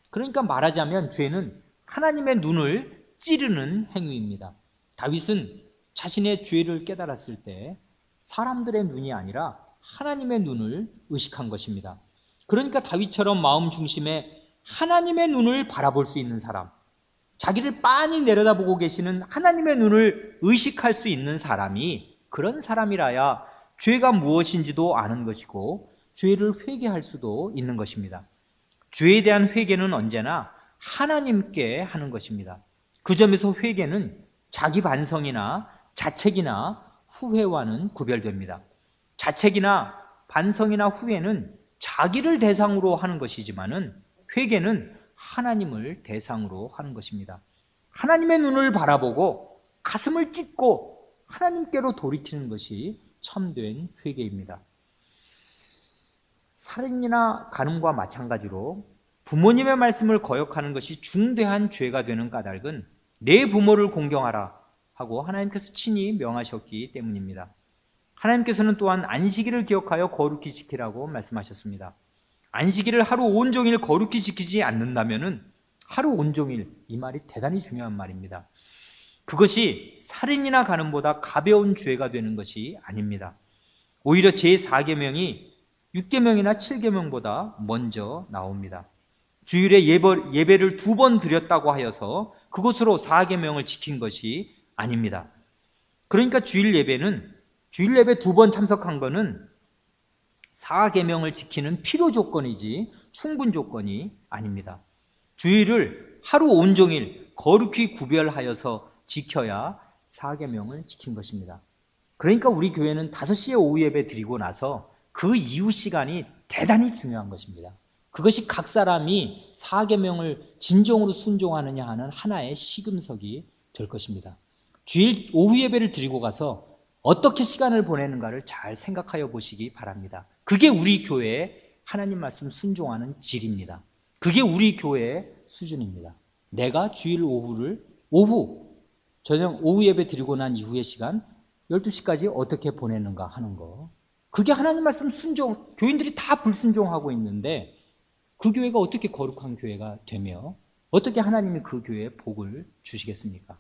그러니까 말하자면 죄는 하나님의 눈을 찌르는 행위입니다. 다윗은 자신의 죄를 깨달았을 때 사람들의 눈이 아니라 하나님의 눈을 의식한 것입니다. 그러니까 다윗처럼 마음 중심에 하나님의 눈을 바라볼 수 있는 사람, 자기를 빤히 내려다보고 계시는 하나님의 눈을 의식할 수 있는 사람이, 그런 사람이라야 죄가 무엇인지도 아는 것이고 죄를 회개할 수도 있는 것입니다. 죄에 대한 회개는 언제나 하나님께 하는 것입니다. 그 점에서 회개는 자기 반성이나 자책이나 후회와는 구별됩니다. 자책이나 반성이나 후회는 자기를 대상으로 하는 것이지만은 회개는 하나님을 대상으로 하는 것입니다. 하나님의 눈을 바라보고 가슴을 찢고 하나님께로 돌이키는 것이 참된 회개입니다. 살인이나 간음과 마찬가지로 부모님의 말씀을 거역하는 것이 중대한 죄가 되는 까닭은 내 부모를 공경하라 하고 하나님께서 친히 명하셨기 때문입니다. 하나님께서는 또한 안식일을 기억하여 거룩히 지키라고 말씀하셨습니다. 안식일을 하루 온종일 거룩히 지키지 않는다면 하루 온종일, 이 말이 대단히 중요한 말입니다. 그것이 살인이나 간음보다 가벼운 죄가 되는 것이 아닙니다. 오히려 제4계명이 6계명이나 7계명보다 먼저 나옵니다. 주일에 예배를 2번 드렸다고 하여서 그것으로 4계명을 지킨 것이 아닙니다. 그러니까 주일 예배 2번 참석한 것은 4계명을 지키는 필요 조건이지 충분 조건이 아닙니다. 주일을 하루 온종일 거룩히 구별하여서 지켜야 4계명을 지킨 것입니다. 그러니까 우리 교회는 5시에 오후 예배 드리고 나서 그 이후 시간이 대단히 중요한 것입니다. 그것이 각 사람이 4계명을 진정으로 순종하느냐 하는 하나의 시금석이 될 것입니다. 주일 오후 예배를 드리고 가서 어떻게 시간을 보내는가를 잘 생각하여 보시기 바랍니다. 그게 우리 교회의 하나님 말씀 순종하는 질입니다. 그게 우리 교회의 수준입니다. 내가 주일 저녁 오후 예배 드리고 난 이후의 시간 12시까지 어떻게 보내는가 하는 거. 그게 하나님 말씀 순종, 교인들이 다 불순종하고 있는데 그 교회가 어떻게 거룩한 교회가 되며 어떻게 하나님이 그 교회에 복을 주시겠습니까?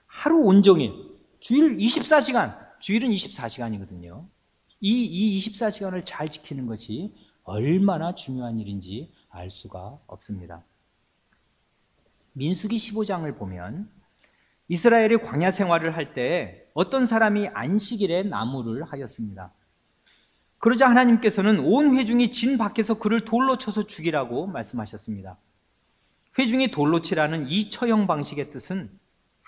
하루 온종일, 주일은 24시간이거든요. 이 24시간을 잘 지키는 것이 얼마나 중요한 일인지 알 수가 없습니다. 민수기 15장을 보면 이스라엘이 광야 생활을 할 때 어떤 사람이 안식일에 나무를 하였습니다. 그러자 하나님께서는 온 회중이 진 밖에서 그를 돌로 쳐서 죽이라고 말씀하셨습니다. 회중이 돌로 치라는 이 처형 방식의 뜻은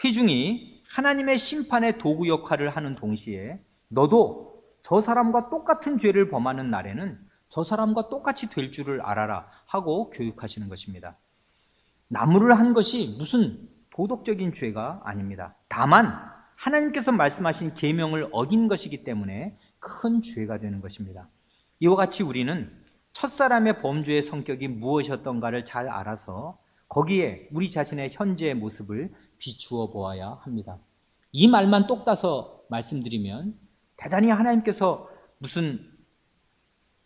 회중이 하나님의 심판의 도구 역할을 하는 동시에 너도 저 사람과 똑같은 죄를 범하는 날에는 저 사람과 똑같이 될 줄을 알아라 하고 교육하시는 것입니다. 나무를 한 것이 무슨 도덕적인 죄가 아닙니다. 다만 하나님께서 말씀하신 계명을 어긴 것이기 때문에 큰 죄가 되는 것입니다. 이와 같이 우리는 첫사람의 범죄의 성격이 무엇이었던가를 잘 알아서 거기에 우리 자신의 현재의 모습을 비추어 보아야 합니다. 이 말만 똑 따서 말씀드리면 대단히 하나님께서 무슨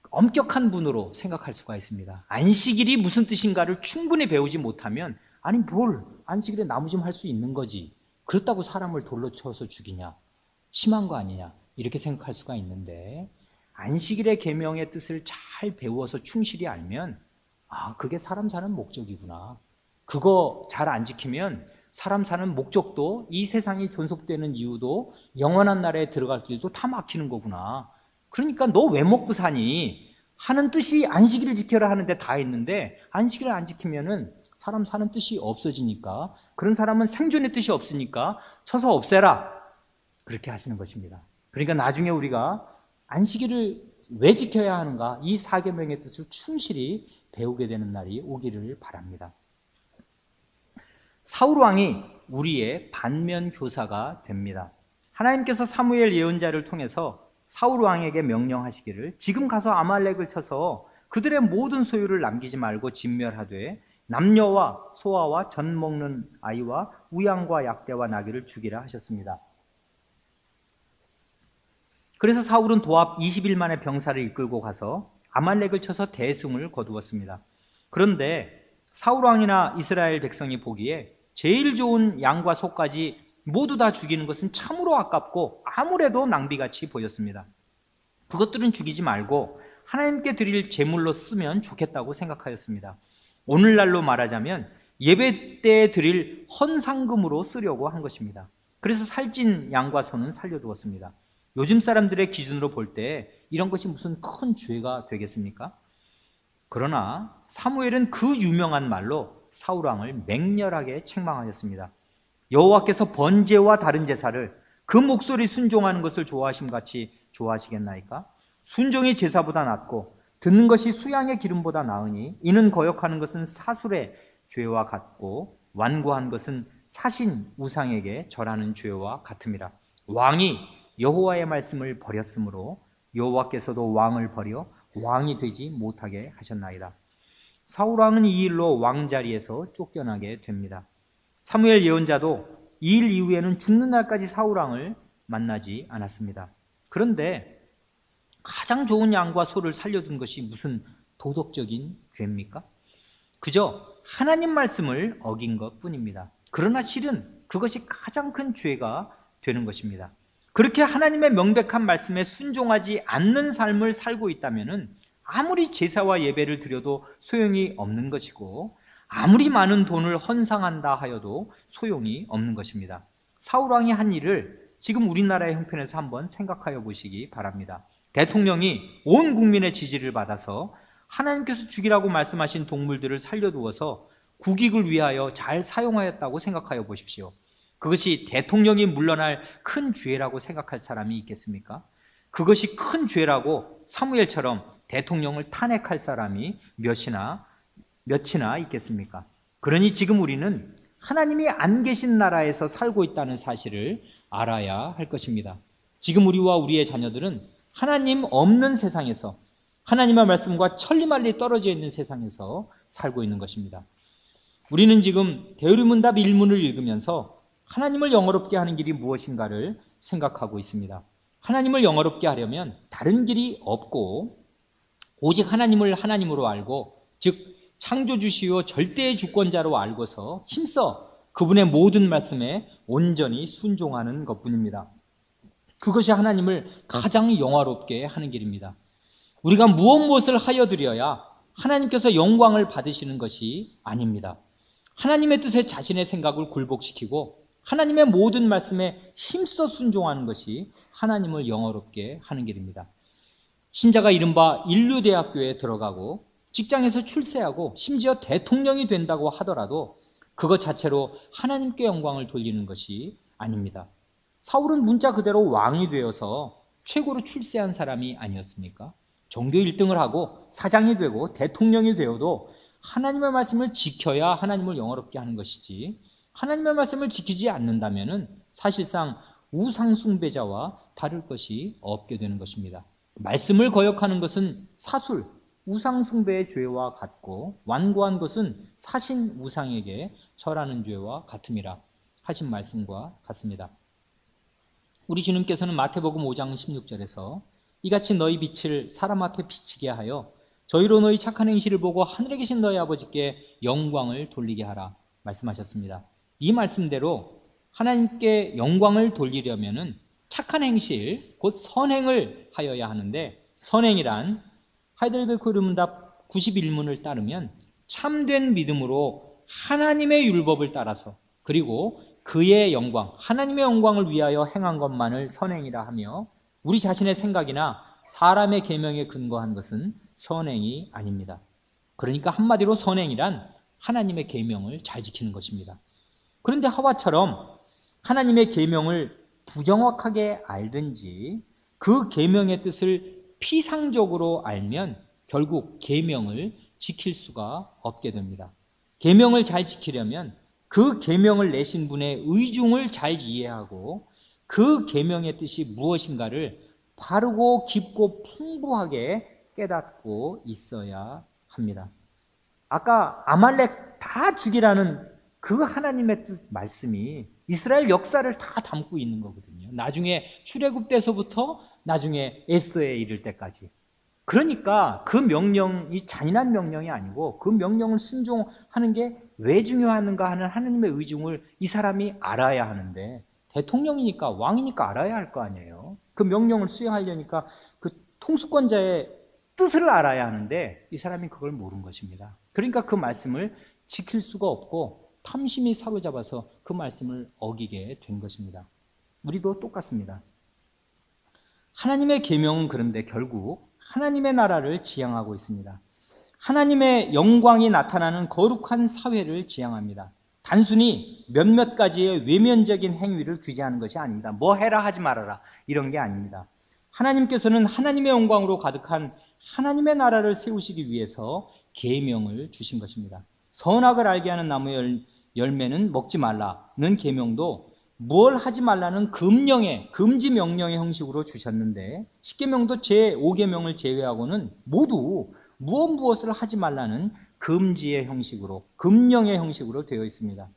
엄격한 분으로 생각할 수가 있습니다. 안식일이 무슨 뜻인가를 충분히 배우지 못하면 아니 뭘 안식일에 나무 좀 할 수 있는 거지, 그렇다고 사람을 돌로 쳐서 죽이냐, 심한 거 아니냐, 이렇게 생각할 수가 있는데 안식일의 계명의 뜻을 잘 배워서 충실히 알면 그게 사람 사는 목적이구나, 그거 잘 안 지키면 사람 사는 목적도, 이 세상이 존속되는 이유도, 영원한 나라에 들어갈 길도 다 막히는 거구나. 그러니까 너 왜 먹고 사니? 하는 뜻이 안식일을 지켜라 하는데 다 있는데 안식일을 안 지키면은 사람 사는 뜻이 없어지니까, 그런 사람은 생존의 뜻이 없으니까 쳐서 없애라, 그렇게 하시는 것입니다. 그러니까 나중에 우리가 안식일을 왜 지켜야 하는가, 이 4계명의 뜻을 충실히 배우게 되는 날이 오기를 바랍니다. 사울 왕이 우리의 반면 교사가 됩니다. 하나님께서 사무엘 예언자를 통해서 사울 왕에게 명령하시기를 지금 가서 아말렉을 쳐서 그들의 모든 소유를 남기지 말고 진멸하되 남녀와 소아와 젖 먹는 아이와 우양과 약대와 나귀를 죽이라 하셨습니다. 그래서 사울은 도합 20일 만에 병사를 이끌고 가서 아말렉을 쳐서 대승을 거두었습니다. 그런데 사울 왕이나 이스라엘 백성이 보기에 제일 좋은 양과 소까지 모두 다 죽이는 것은 참으로 아깝고 아무래도 낭비같이 보였습니다. 그것들은 죽이지 말고 하나님께 드릴 제물로 쓰면 좋겠다고 생각하였습니다. 오늘날로 말하자면 예배 때 드릴 헌상금으로 쓰려고 한 것입니다. 그래서 살찐 양과 소는 살려두었습니다. 요즘 사람들의 기준으로 볼 때 이런 것이 무슨 큰 죄가 되겠습니까? 그러나 사무엘은 그 유명한 말로 사울 왕을 맹렬하게 책망하였습니다. 여호와께서 번제와 다른 제사를 그 목소리 순종하는 것을 좋아하심같이 좋아하시겠나이까? 순종이 제사보다 낫고 듣는 것이 수양의 기름보다 나으니 이는 거역하는 것은 사술의 죄와 같고 완고한 것은 사신 우상에게 절하는 죄와 같음이라. 왕이 여호와의 말씀을 버렸으므로 여호와께서도 왕을 버려 왕이 되지 못하게 하셨나이다. 사울 왕은 이 일로 왕자리에서 쫓겨나게 됩니다. 사무엘 예언자도 이 일 이후에는 죽는 날까지 사울 왕을 만나지 않았습니다. 그런데 가장 좋은 양과 소를 살려둔 것이 무슨 도덕적인 죄입니까? 그저 하나님 말씀을 어긴 것 뿐입니다. 그러나 실은 그것이 가장 큰 죄가 되는 것입니다. 그렇게 하나님의 명백한 말씀에 순종하지 않는 삶을 살고 있다면 아무리 제사와 예배를 드려도 소용이 없는 것이고 아무리 많은 돈을 헌상한다 하여도 소용이 없는 것입니다. 사울 왕이 한 일을 지금 우리나라의 형편에서 한번 생각하여 보시기 바랍니다. 대통령이 온 국민의 지지를 받아서 하나님께서 죽이라고 말씀하신 동물들을 살려두어서 국익을 위하여 잘 사용하였다고 생각하여 보십시오. 그것이 대통령이 물러날 큰 죄라고 생각할 사람이 있겠습니까? 그것이 큰 죄라고 사무엘처럼 대통령을 탄핵할 사람이 몇이나 있겠습니까? 그러니 지금 우리는 하나님이 안 계신 나라에서 살고 있다는 사실을 알아야 할 것입니다. 지금 우리와 우리의 자녀들은 하나님 없는 세상에서 하나님의 말씀과 천리말리 떨어져 있는 세상에서 살고 있는 것입니다. 우리는 지금 대의문답 1문을 읽으면서 하나님을 영어롭게 하는 길이 무엇인가를 생각하고 있습니다. 하나님을 영어롭게 하려면 다른 길이 없고 오직 하나님을 하나님으로 알고, 즉 창조주시요 절대의 주권자로 알고서 힘써 그분의 모든 말씀에 온전히 순종하는 것뿐입니다. 그것이 하나님을 가장 영화롭게 하는 길입니다. 우리가 무엇을 하여 드려야 하나님께서 영광을 받으시는 것이 아닙니다. 하나님의 뜻에 자신의 생각을 굴복시키고 하나님의 모든 말씀에 힘써 순종하는 것이 하나님을 영화롭게 하는 길입니다. 신자가 이른바 인류대학교에 들어가고 직장에서 출세하고 심지어 대통령이 된다고 하더라도 그것 자체로 하나님께 영광을 돌리는 것이 아닙니다. 사울은 문자 그대로 왕이 되어서 최고로 출세한 사람이 아니었습니까? 종교 1등을 하고 사장이 되고 대통령이 되어도 하나님의 말씀을 지켜야 하나님을 영화롭게 하는 것이지, 하나님의 말씀을 지키지 않는다면 사실상 우상 숭배자와 다를 것이 없게 되는 것입니다. 말씀을 거역하는 것은 사술, 우상 숭배의 죄와 같고 완고한 것은 사신 우상에게 절하는 죄와 같음이라 하신 말씀과 같습니다. 우리 주님께서는 마태복음 5장 16절에서 이같이 너희 빛을 사람 앞에 비치게 하여 저희로 너희 착한 행실을 보고 하늘에 계신 너희 아버지께 영광을 돌리게 하라 말씀하셨습니다. 이 말씀대로 하나님께 영광을 돌리려면 착한 행실, 곧 선행을 하여야 하는데, 선행이란 하이델베르크 율문답 91문을 따르면 참된 믿음으로 하나님의 율법을 따라서 그리고 그의 영광, 하나님의 영광을 위하여 행한 것만을 선행이라 하며 우리 자신의 생각이나 사람의 계명에 근거한 것은 선행이 아닙니다. 그러니까 한마디로 선행이란 하나님의 계명을 잘 지키는 것입니다. 그런데 하와처럼 하나님의 계명을 부정확하게 알든지 그 계명의 뜻을 피상적으로 알면 결국 계명을 지킬 수가 없게 됩니다. 계명을 잘 지키려면 그 계명을 내신 분의 의중을 잘 이해하고 그 계명의 뜻이 무엇인가를 바르고 깊고 풍부하게 깨닫고 있어야 합니다. 아까 아말렉 다 죽이라는 그 하나님의 뜻 말씀이 이스라엘 역사를 다 담고 있는 거거든요. 나중에 출애굽 때서부터 나중에 에스더에 이를 때까지. 그러니까 그 명령이 잔인한 명령이 아니고 그 명령을 순종하는 게 왜 중요한가 하는 하나님의 의중을 이 사람이 알아야 하는데, 대통령이니까 왕이니까 알아야 할 거 아니에요. 그 명령을 수행하려니까 그 통수권자의 뜻을 알아야 하는데 이 사람이 그걸 모른 것입니다. 그러니까 그 말씀을 지킬 수가 없고 탐심이 사로잡아서 그 말씀을 어기게 된 것입니다. 우리도 똑같습니다. 하나님의 계명은 그런데 결국 하나님의 나라를 지향하고 있습니다. 하나님의 영광이 나타나는 거룩한 사회를 지향합니다. 단순히 몇몇 가지의 외면적인 행위를 규제하는 것이 아닙니다. 뭐 해라 하지 말아라 이런 게 아닙니다. 하나님께서는 하나님의 영광으로 가득한 하나님의 나라를 세우시기 위해서 계명을 주신 것입니다. 선악을 알게 하는 나무의 열매는 먹지 말라는 계명도 뭘 하지 말라는 금지 명령의 형식으로 주셨는데, 십계명도 제5계명을 제외하고는 모두 무엇을 하지 말라는 금지의 형식으로, 금령의 형식으로 되어 있습니다.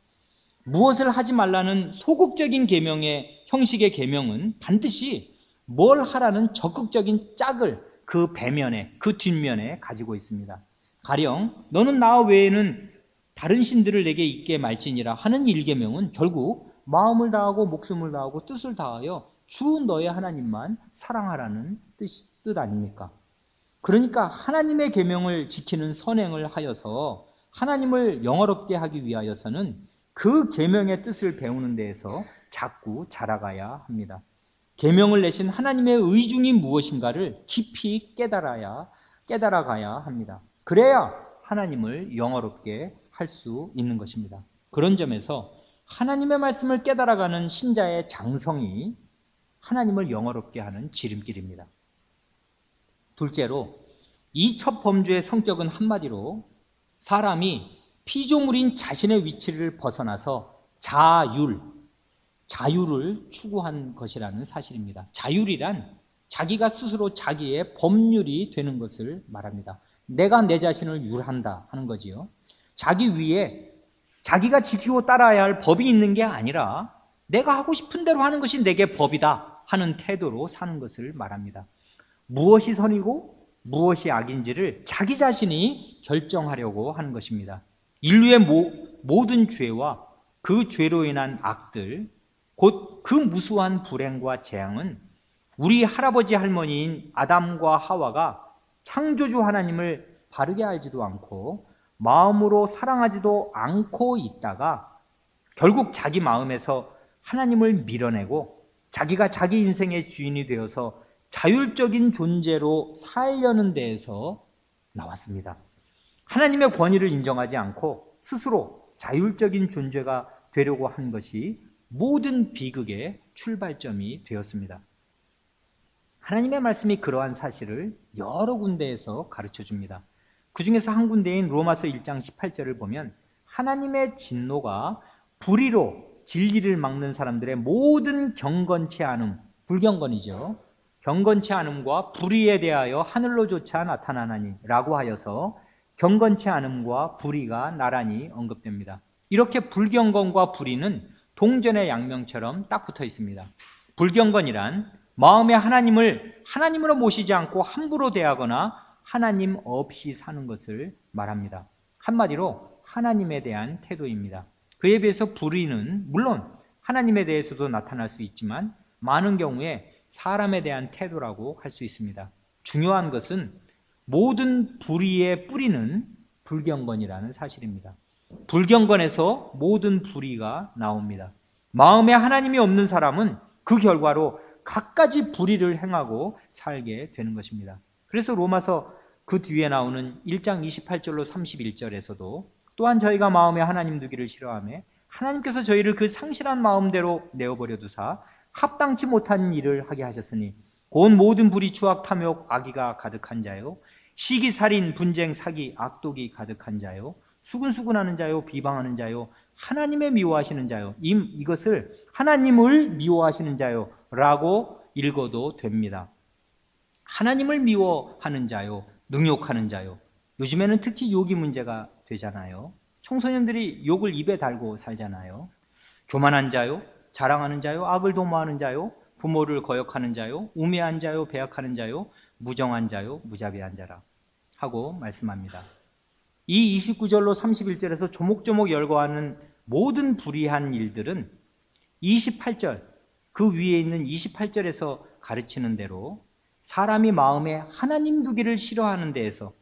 무엇을 하지 말라는 소극적인 계명의 형식의 계명은 반드시 뭘 하라는 적극적인 짝을 그 배면에, 그 뒷면에 가지고 있습니다. 가령 너는 나 외에는 다른 신들을 내게 있게 말지니라 하는 1계명은 결국 마음을 다하고 목숨을 다하고 뜻을 다하여 주 너의 하나님만 사랑하라는 뜻 아닙니까? 그러니까 하나님의 계명을 지키는 선행을 하여서 하나님을 영화롭게 하기 위하여서는 그 계명의 뜻을 배우는 데에서 자꾸 자라가야 합니다. 계명을 내신 하나님의 의중이 무엇인가를 깊이 깨달아가야 합니다. 그래야 하나님을 영화롭게 할 수 있는 것입니다. 그런 점에서 하나님의 말씀을 깨달아가는 신자의 장성이 하나님을 영화롭게 하는 지름길입니다. 둘째로, 이 첫 범죄의 성격은 한마디로 사람이 피조물인 자신의 위치를 벗어나서 자유를 추구한 것이라는 사실입니다. 자율이란 자기가 스스로 자기의 법률이 되는 것을 말합니다. 내가 내 자신을 율한다 하는 거지요. 자기 위에 자기가 지키고 따라야 할 법이 있는 게 아니라 내가 하고 싶은 대로 하는 것이 내게 법이다 하는 태도로 사는 것을 말합니다. 무엇이 선이고 무엇이 악인지를 자기 자신이 결정하려고 하는 것입니다. 인류의 모든 죄와 그 죄로 인한 악들, 곧 그 무수한 불행과 재앙은 우리 할아버지 할머니인 아담과 하와가 창조주 하나님을 바르게 알지도 않고 마음으로 사랑하지도 않고 있다가 결국 자기 마음에서 하나님을 밀어내고 자기가 자기 인생의 주인이 되어서 자율적인 존재로 살려는 데에서 나왔습니다. 하나님의 권위를 인정하지 않고 스스로 자율적인 존재가 되려고 한 것이 모든 비극의 출발점이 되었습니다. 하나님의 말씀이 그러한 사실을 여러 군데에서 가르쳐 줍니다. 그 중에서 한 군데인 로마서 1장 18절을 보면 하나님의 진노가 불의로 진리를 막는 사람들의 모든 경건치 않음, 불경건이죠. 경건치 않음과 불의에 대하여 하늘로조차 나타나나니라고 하여서 경건치 않음과 불의가 나란히 언급됩니다. 이렇게 불경건과 불의는 동전의 양면처럼 딱 붙어 있습니다. 불경건이란 마음에 하나님을 하나님으로 모시지 않고 함부로 대하거나 하나님 없이 사는 것을 말합니다. 한마디로 하나님에 대한 태도입니다. 그에 비해서 불의는 물론 하나님에 대해서도 나타날 수 있지만 많은 경우에 사람에 대한 태도라고 할 수 있습니다. 중요한 것은 모든 불의의 뿌리는 불경건이라는 사실입니다. 불경건에서 모든 불의가 나옵니다. 마음에 하나님이 없는 사람은 그 결과로 갖가지 불의를 행하고 살게 되는 것입니다. 그래서 로마서 그 뒤에 나오는 1장 28절로 31절에서도 또한 저희가 마음에 하나님 두기를 싫어하며 하나님께서 저희를 그 상실한 마음대로 내어버려 두사 합당치 못한 일을 하게 하셨으니 곧 모든 불의, 추악, 탐욕, 악의가 가득한 자요 시기, 살인, 분쟁, 사기, 악독이 가득한 자요 수근수근하는 자요 비방하는 자요 하나님의 미워하시는 자요 이것을 하나님을 미워하시는 자요 라고 읽어도 됩니다. 하나님을 미워하는 자요, 능욕하는 자요. 요즘에는 특히 욕이 문제가 되잖아요. 청소년들이 욕을 입에 달고 살잖아요. 교만한 자요, 자랑하는 자요, 악을 도모하는 자요, 부모를 거역하는 자요, 우매한 자요, 배약하는 자요, 무정한 자요, 무자비한 자라 하고 말씀합니다. 이 29절로 31절에서 조목조목 열거하는 모든 불의한 일들은 28절, 그 위에 있는 28절에서 가르치는 대로 사람이 마음에 하나님 두기를 싫어하는 데에서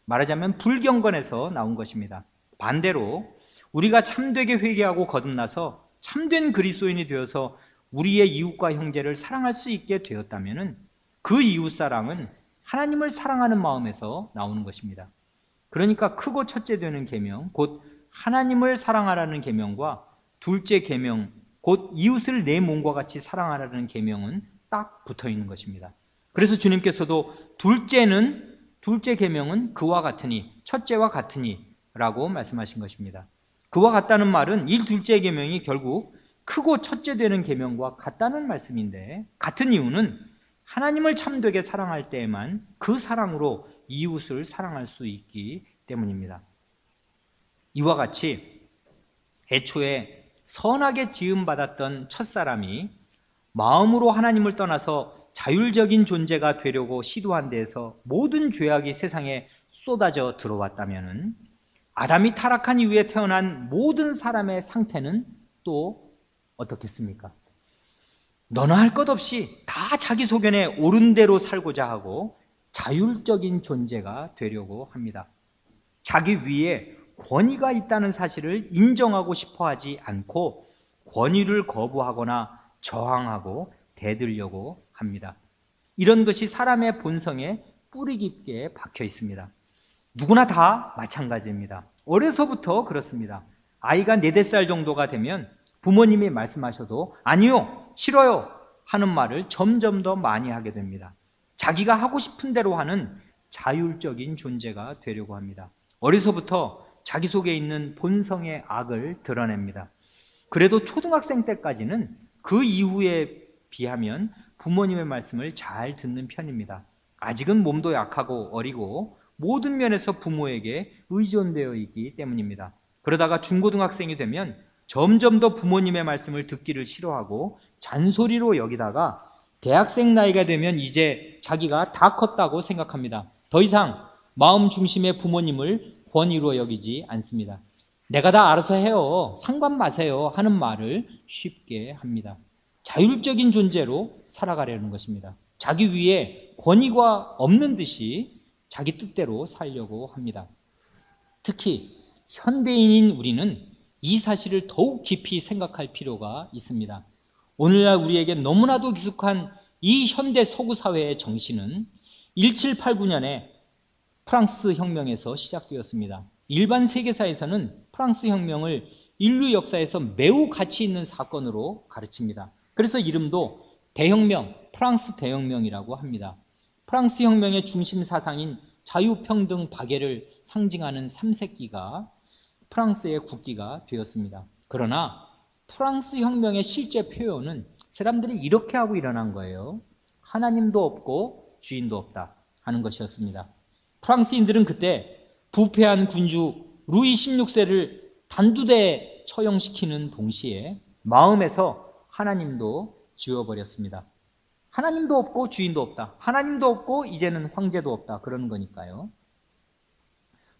말하자면 불경건에서 나온 것입니다. 반대로 우리가 참되게 회개하고 거듭나서 참된 그리스도인이 되어서 우리의 이웃과 형제를 사랑할 수 있게 되었다면 그 이웃사랑은 하나님을 사랑하는 마음에서 나오는 것입니다. 그러니까 크고 첫째 되는 계명, 곧 하나님을 사랑하라는 계명과 둘째 계명, 곧 이웃을 내 몸과 같이 사랑하라는 계명은 딱 붙어 있는 것입니다. 그래서 주님께서도 둘째 계명은 그와 같으니, 첫째와 같으니 라고 말씀하신 것입니다. 그와 같다는 말은 이 둘째 계명이 결국 크고 첫째 되는 계명과 같다는 말씀인데, 같은 이유는 하나님을 참되게 사랑할 때에만 그 사랑으로 이웃을 사랑할 수 있기 때문입니다. 이와 같이 애초에 선하게 지음받았던 첫사람이 마음으로 하나님을 떠나서 자율적인 존재가 되려고 시도한 데에서 모든 죄악이 세상에 쏟아져 들어왔다면 아담이 타락한 이후에 태어난 모든 사람의 상태는 또 어떻겠습니까? 너나 할 것 없이 다 자기 소견에 옳은 대로 살고자 하고 자율적인 존재가 되려고 합니다. 자기 위에 권위가 있다는 사실을 인정하고 싶어 하지 않고 권위를 거부하거나 저항하고 대들려고 합니다. 이런 것이 사람의 본성에 뿌리 깊게 박혀 있습니다. 누구나 다 마찬가지입니다. 어려서부터 그렇습니다. 아이가 4-5살 정도가 되면 부모님이 말씀하셔도 아니요, 싫어요 하는 말을 점점 더 많이 하게 됩니다. 자기가 하고 싶은 대로 하는 자율적인 존재가 되려고 합니다. 어려서부터 자기 속에 있는 본성의 악을 드러냅니다. 그래도 초등학생 때까지는 그 이후에 비하면 부모님의 말씀을 잘 듣는 편입니다. 아직은 몸도 약하고 어리고 모든 면에서 부모에게 의존되어 있기 때문입니다. 그러다가 중고등학생이 되면 점점 더 부모님의 말씀을 듣기를 싫어하고 잔소리로 여기다가 대학생 나이가 되면 이제 자기가 다 컸다고 생각합니다. 더 이상 마음 중심의 부모님을 권위로 여기지 않습니다. 내가 다 알아서 해요, 상관 마세요 하는 말을 쉽게 합니다. 자율적인 존재로 살아가려는 것입니다. 자기 위에 권위가 없는 듯이 자기 뜻대로 살려고 합니다. 특히 현대인인 우리는 이 사실을 더욱 깊이 생각할 필요가 있습니다. 오늘날 우리에게 너무나도 익숙한 이 현대 서구 사회의 정신은 1789년에 프랑스 혁명에서 시작되었습니다. 일반 세계사에서는 프랑스 혁명을 인류 역사에서 매우 가치 있는 사건으로 가르칩니다. 그래서 이름도 대혁명, 프랑스 대혁명이라고 합니다. 프랑스 혁명의 중심 사상인 자유평등 박애를 상징하는 삼색기가 프랑스의 국기가 되었습니다. 그러나 프랑스 혁명의 실제 표현은 사람들이 이렇게 하고 일어난 거예요. 하나님도 없고 주인도 없다 하는 것이었습니다. 프랑스인들은 그때 부패한 군주 루이 16세를 단두대에 처형시키는 동시에 마음에서 하나님도 지워버렸습니다. 하나님도 없고 주인도 없다. 하나님도 없고 이제는 황제도 없다. 그러는 거니까요.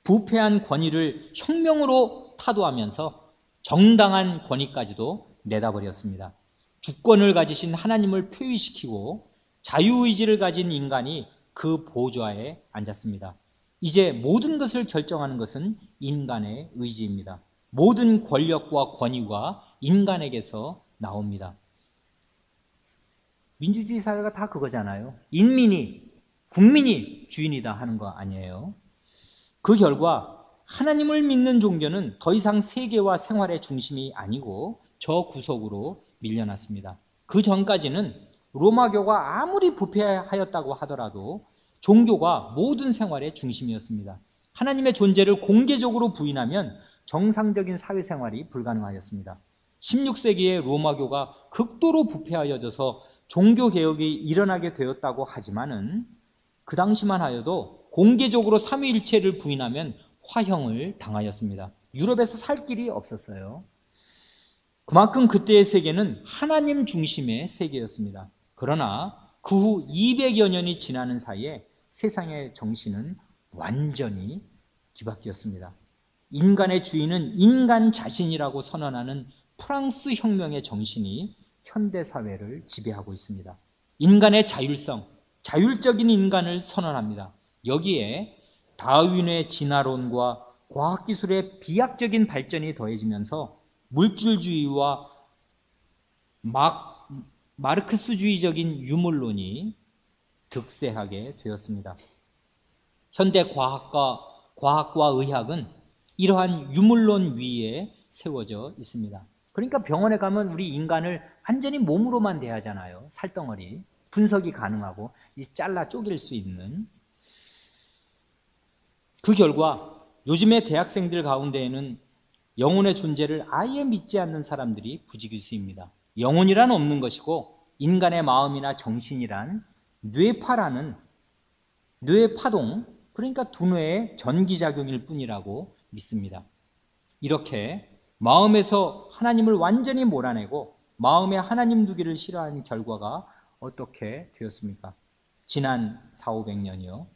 부패한 권위를 혁명으로 타도하면서 정당한 권위까지도 내다버렸습니다. 주권을 가지신 하나님을 폐위시키고 자유의지를 가진 인간이 그 보좌에 앉았습니다. 이제 모든 것을 결정하는 것은 인간의 의지입니다. 모든 권력과 권위가 인간에게서 나옵니다. 민주주의 사회가 다 그거잖아요. 국민이 주인이다 하는 거 아니에요. 그 결과 하나님을 믿는 종교는 더 이상 세계와 생활의 중심이 아니고 저 구석으로 밀려났습니다. 그 전까지는 로마교가 아무리 부패하였다고 하더라도 종교가 모든 생활의 중심이었습니다. 하나님의 존재를 공개적으로 부인하면 정상적인 사회생활이 불가능하였습니다. 16세기의 로마교가 극도로 부패하여져서 종교개혁이 일어나게 되었다고 하지만은 그 당시만 하여도 공개적으로 삼위일체를 부인하면 화형을 당하였습니다. 유럽에서 살 길이 없었어요. 그만큼 그때의 세계는 하나님 중심의 세계였습니다. 그러나 그 후 200여 년이 지나는 사이에 세상의 정신은 완전히 뒤바뀌었습니다. 인간의 주인은 인간 자신이라고 선언하는 프랑스 혁명의 정신이 현대사회를 지배하고 있습니다. 인간의 자율성, 자율적인 인간을 선언합니다. 여기에 다윈의 진화론과 과학기술의 비약적인 발전이 더해지면서 물질주의와 마르크스주의적인 유물론이 득세하게 되었습니다. 현대 과학과 의학은 이러한 유물론 위에 세워져 있습니다. 그러니까 병원에 가면 우리 인간을 완전히 몸으로만 대하잖아요. 살덩어리, 분석이 가능하고 잘라 쪼갤 수 있는. 그 결과 요즘의 대학생들 가운데에는 영혼의 존재를 아예 믿지 않는 사람들이 부지기수입니다. 영혼이란 없는 것이고 인간의 마음이나 정신이란 뇌파라는 뇌파동, 그러니까 두뇌의 전기작용일 뿐이라고 믿습니다. 이렇게 마음에서 하나님을 완전히 몰아내고 마음에 하나님 두기를 싫어하는 결과가 어떻게 되었습니까? 지난 400~500년이요.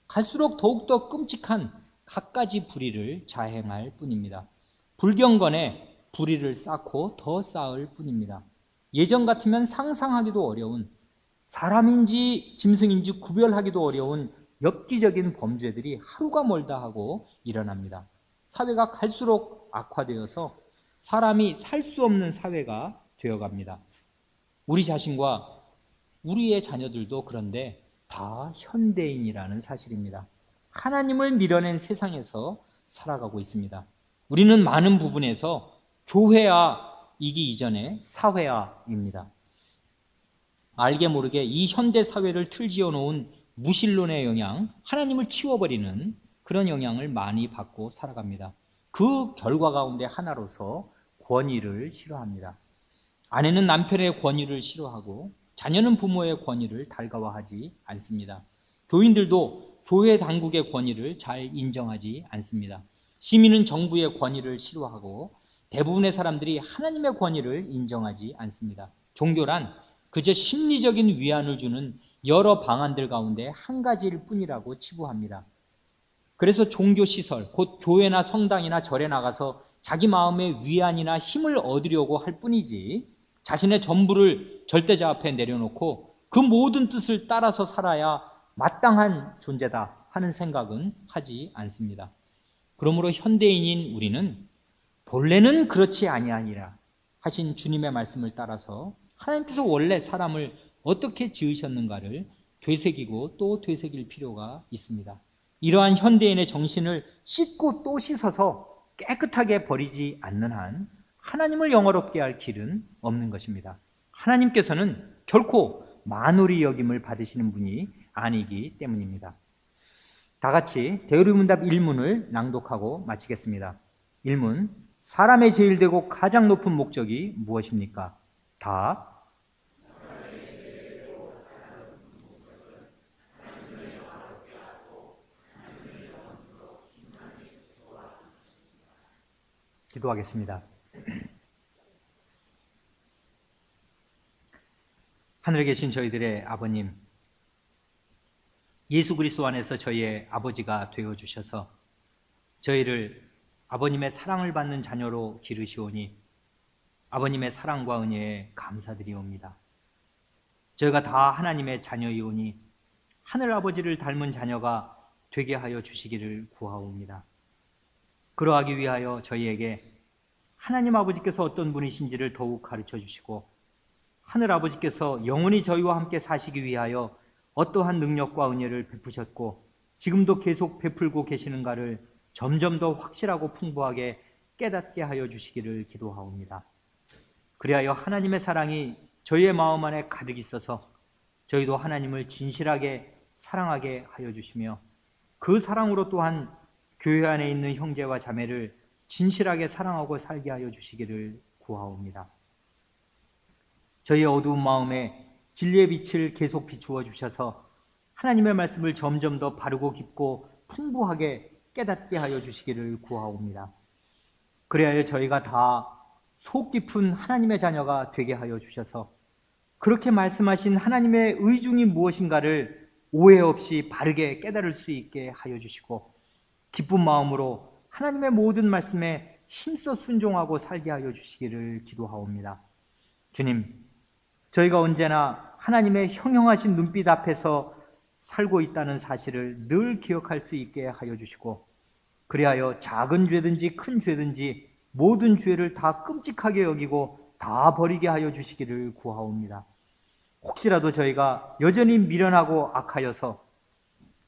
갈수록 더욱더 끔찍한 갖가지 불의를 자행할 뿐입니다. 불경건에 불의를 쌓고 더 쌓을 뿐입니다. 예전 같으면 상상하기도 어려운, 사람인지 짐승인지 구별하기도 어려운 엽기적인 범죄들이 하루가 멀다 하고 일어납니다. 사회가 갈수록 악화되어서 사람이 살 수 없는 사회가 되어갑니다. 우리 자신과 우리의 자녀들도 그런데 다 현대인이라는 사실입니다. 하나님을 밀어낸 세상에서 살아가고 있습니다. 우리는 많은 부분에서 교회화이기 이전에 사회화입니다. 알게 모르게 이 현대 사회를 틀지어 놓은 무신론의 영향, 하나님을 치워버리는 그런 영향을 많이 받고 살아갑니다. 그 결과 가운데 하나로서 권위를 싫어합니다. 아내는 남편의 권위를 싫어하고 자녀는 부모의 권위를 달가워하지 않습니다. 교인들도 교회 당국의 권위를 잘 인정하지 않습니다. 시민은 정부의 권위를 싫어하고 대부분의 사람들이 하나님의 권위를 인정하지 않습니다. 종교란 그저 심리적인 위안을 주는 여러 방안들 가운데 한 가지일 뿐이라고 치부합니다. 그래서 종교시설, 곧 교회나 성당이나 절에 나가서 자기 마음의 위안이나 힘을 얻으려고 할 뿐이지 자신의 전부를 절대자 앞에 내려놓고 그 모든 뜻을 따라서 살아야 마땅한 존재다 하는 생각은 하지 않습니다. 그러므로 현대인인 우리는 본래는 그렇지 아니하니라 하신 주님의 말씀을 따라서 하나님께서 원래 사람을 어떻게 지으셨는가를 되새기고 또 되새길 필요가 있습니다. 이러한 현대인의 정신을 씻고 또 씻어서 깨끗하게 버리지 않는 한 하나님을 영화롭게 할 길은 없는 것입니다. 하나님께서는 결코 만홀히 여김을 받으시는 분이 아니기 때문입니다. 다 같이 대의문답 1문을 낭독하고 마치겠습니다. 1문, 사람의 제일 되고 가장 높은 목적이 무엇입니까? 답. 기도하겠습니다. 하늘에 계신 저희들의 아버님, 예수 그리스도 안에서 저희의 아버지가 되어주셔서 저희를 아버님의 사랑을 받는 자녀로 기르시오니 아버님의 사랑과 은혜에 감사드리옵니다. 저희가 다 하나님의 자녀이오니 하늘 아버지를 닮은 자녀가 되게 하여 주시기를 구하옵니다. 그러하기 위하여 저희에게 하나님 아버지께서 어떤 분이신지를 더욱 가르쳐 주시고 하늘 아버지께서 영원히 저희와 함께 사시기 위하여 어떠한 능력과 은혜를 베푸셨고 지금도 계속 베풀고 계시는가를 점점 더 확실하고 풍부하게 깨닫게 하여 주시기를 기도하옵니다. 그리하여 하나님의 사랑이 저희의 마음 안에 가득 있어서 저희도 하나님을 진실하게 사랑하게 하여 주시며 그 사랑으로 또한 교회 안에 있는 형제와 자매를 진실하게 사랑하고 살게 하여 주시기를 구하옵니다. 저희의 어두운 마음에 진리의 빛을 계속 비추어 주셔서 하나님의 말씀을 점점 더 바르고 깊고 풍부하게 깨닫게 하여 주시기를 구하옵니다. 그래야 저희가 다 속 깊은 하나님의 자녀가 되게 하여 주셔서 그렇게 말씀하신 하나님의 의중이 무엇인가를 오해 없이 바르게 깨달을 수 있게 하여 주시고 기쁜 마음으로 하나님의 모든 말씀에 힘써 순종하고 살게 하여 주시기를 기도하옵니다. 주님, 저희가 언제나 하나님의 형형하신 눈빛 앞에서 살고 있다는 사실을 늘 기억할 수 있게 하여 주시고 그리하여 작은 죄든지 큰 죄든지 모든 죄를 다 끔찍하게 여기고 다 버리게 하여 주시기를 구하옵니다. 혹시라도 저희가 여전히 미련하고 악하여서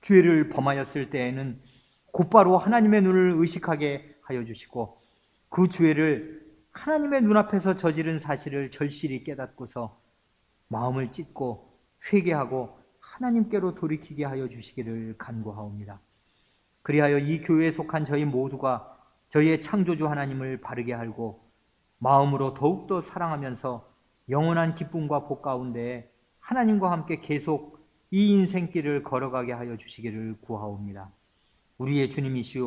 죄를 범하였을 때에는 곧바로 하나님의 눈을 의식하게 하여 주시고 그 죄를 하나님의 눈앞에서 저지른 사실을 절실히 깨닫고서 마음을 찢고 회개하고 하나님께로 돌이키게 하여 주시기를 간구하옵니다. 그리하여 이 교회에 속한 저희 모두가 저희의 창조주 하나님을 바르게 알고 마음으로 더욱더 사랑하면서 영원한 기쁨과 복 가운데 하나님과 함께 계속 이 인생길을 걸어가게 하여 주시기를 구하옵니다. 우리의 주님이시오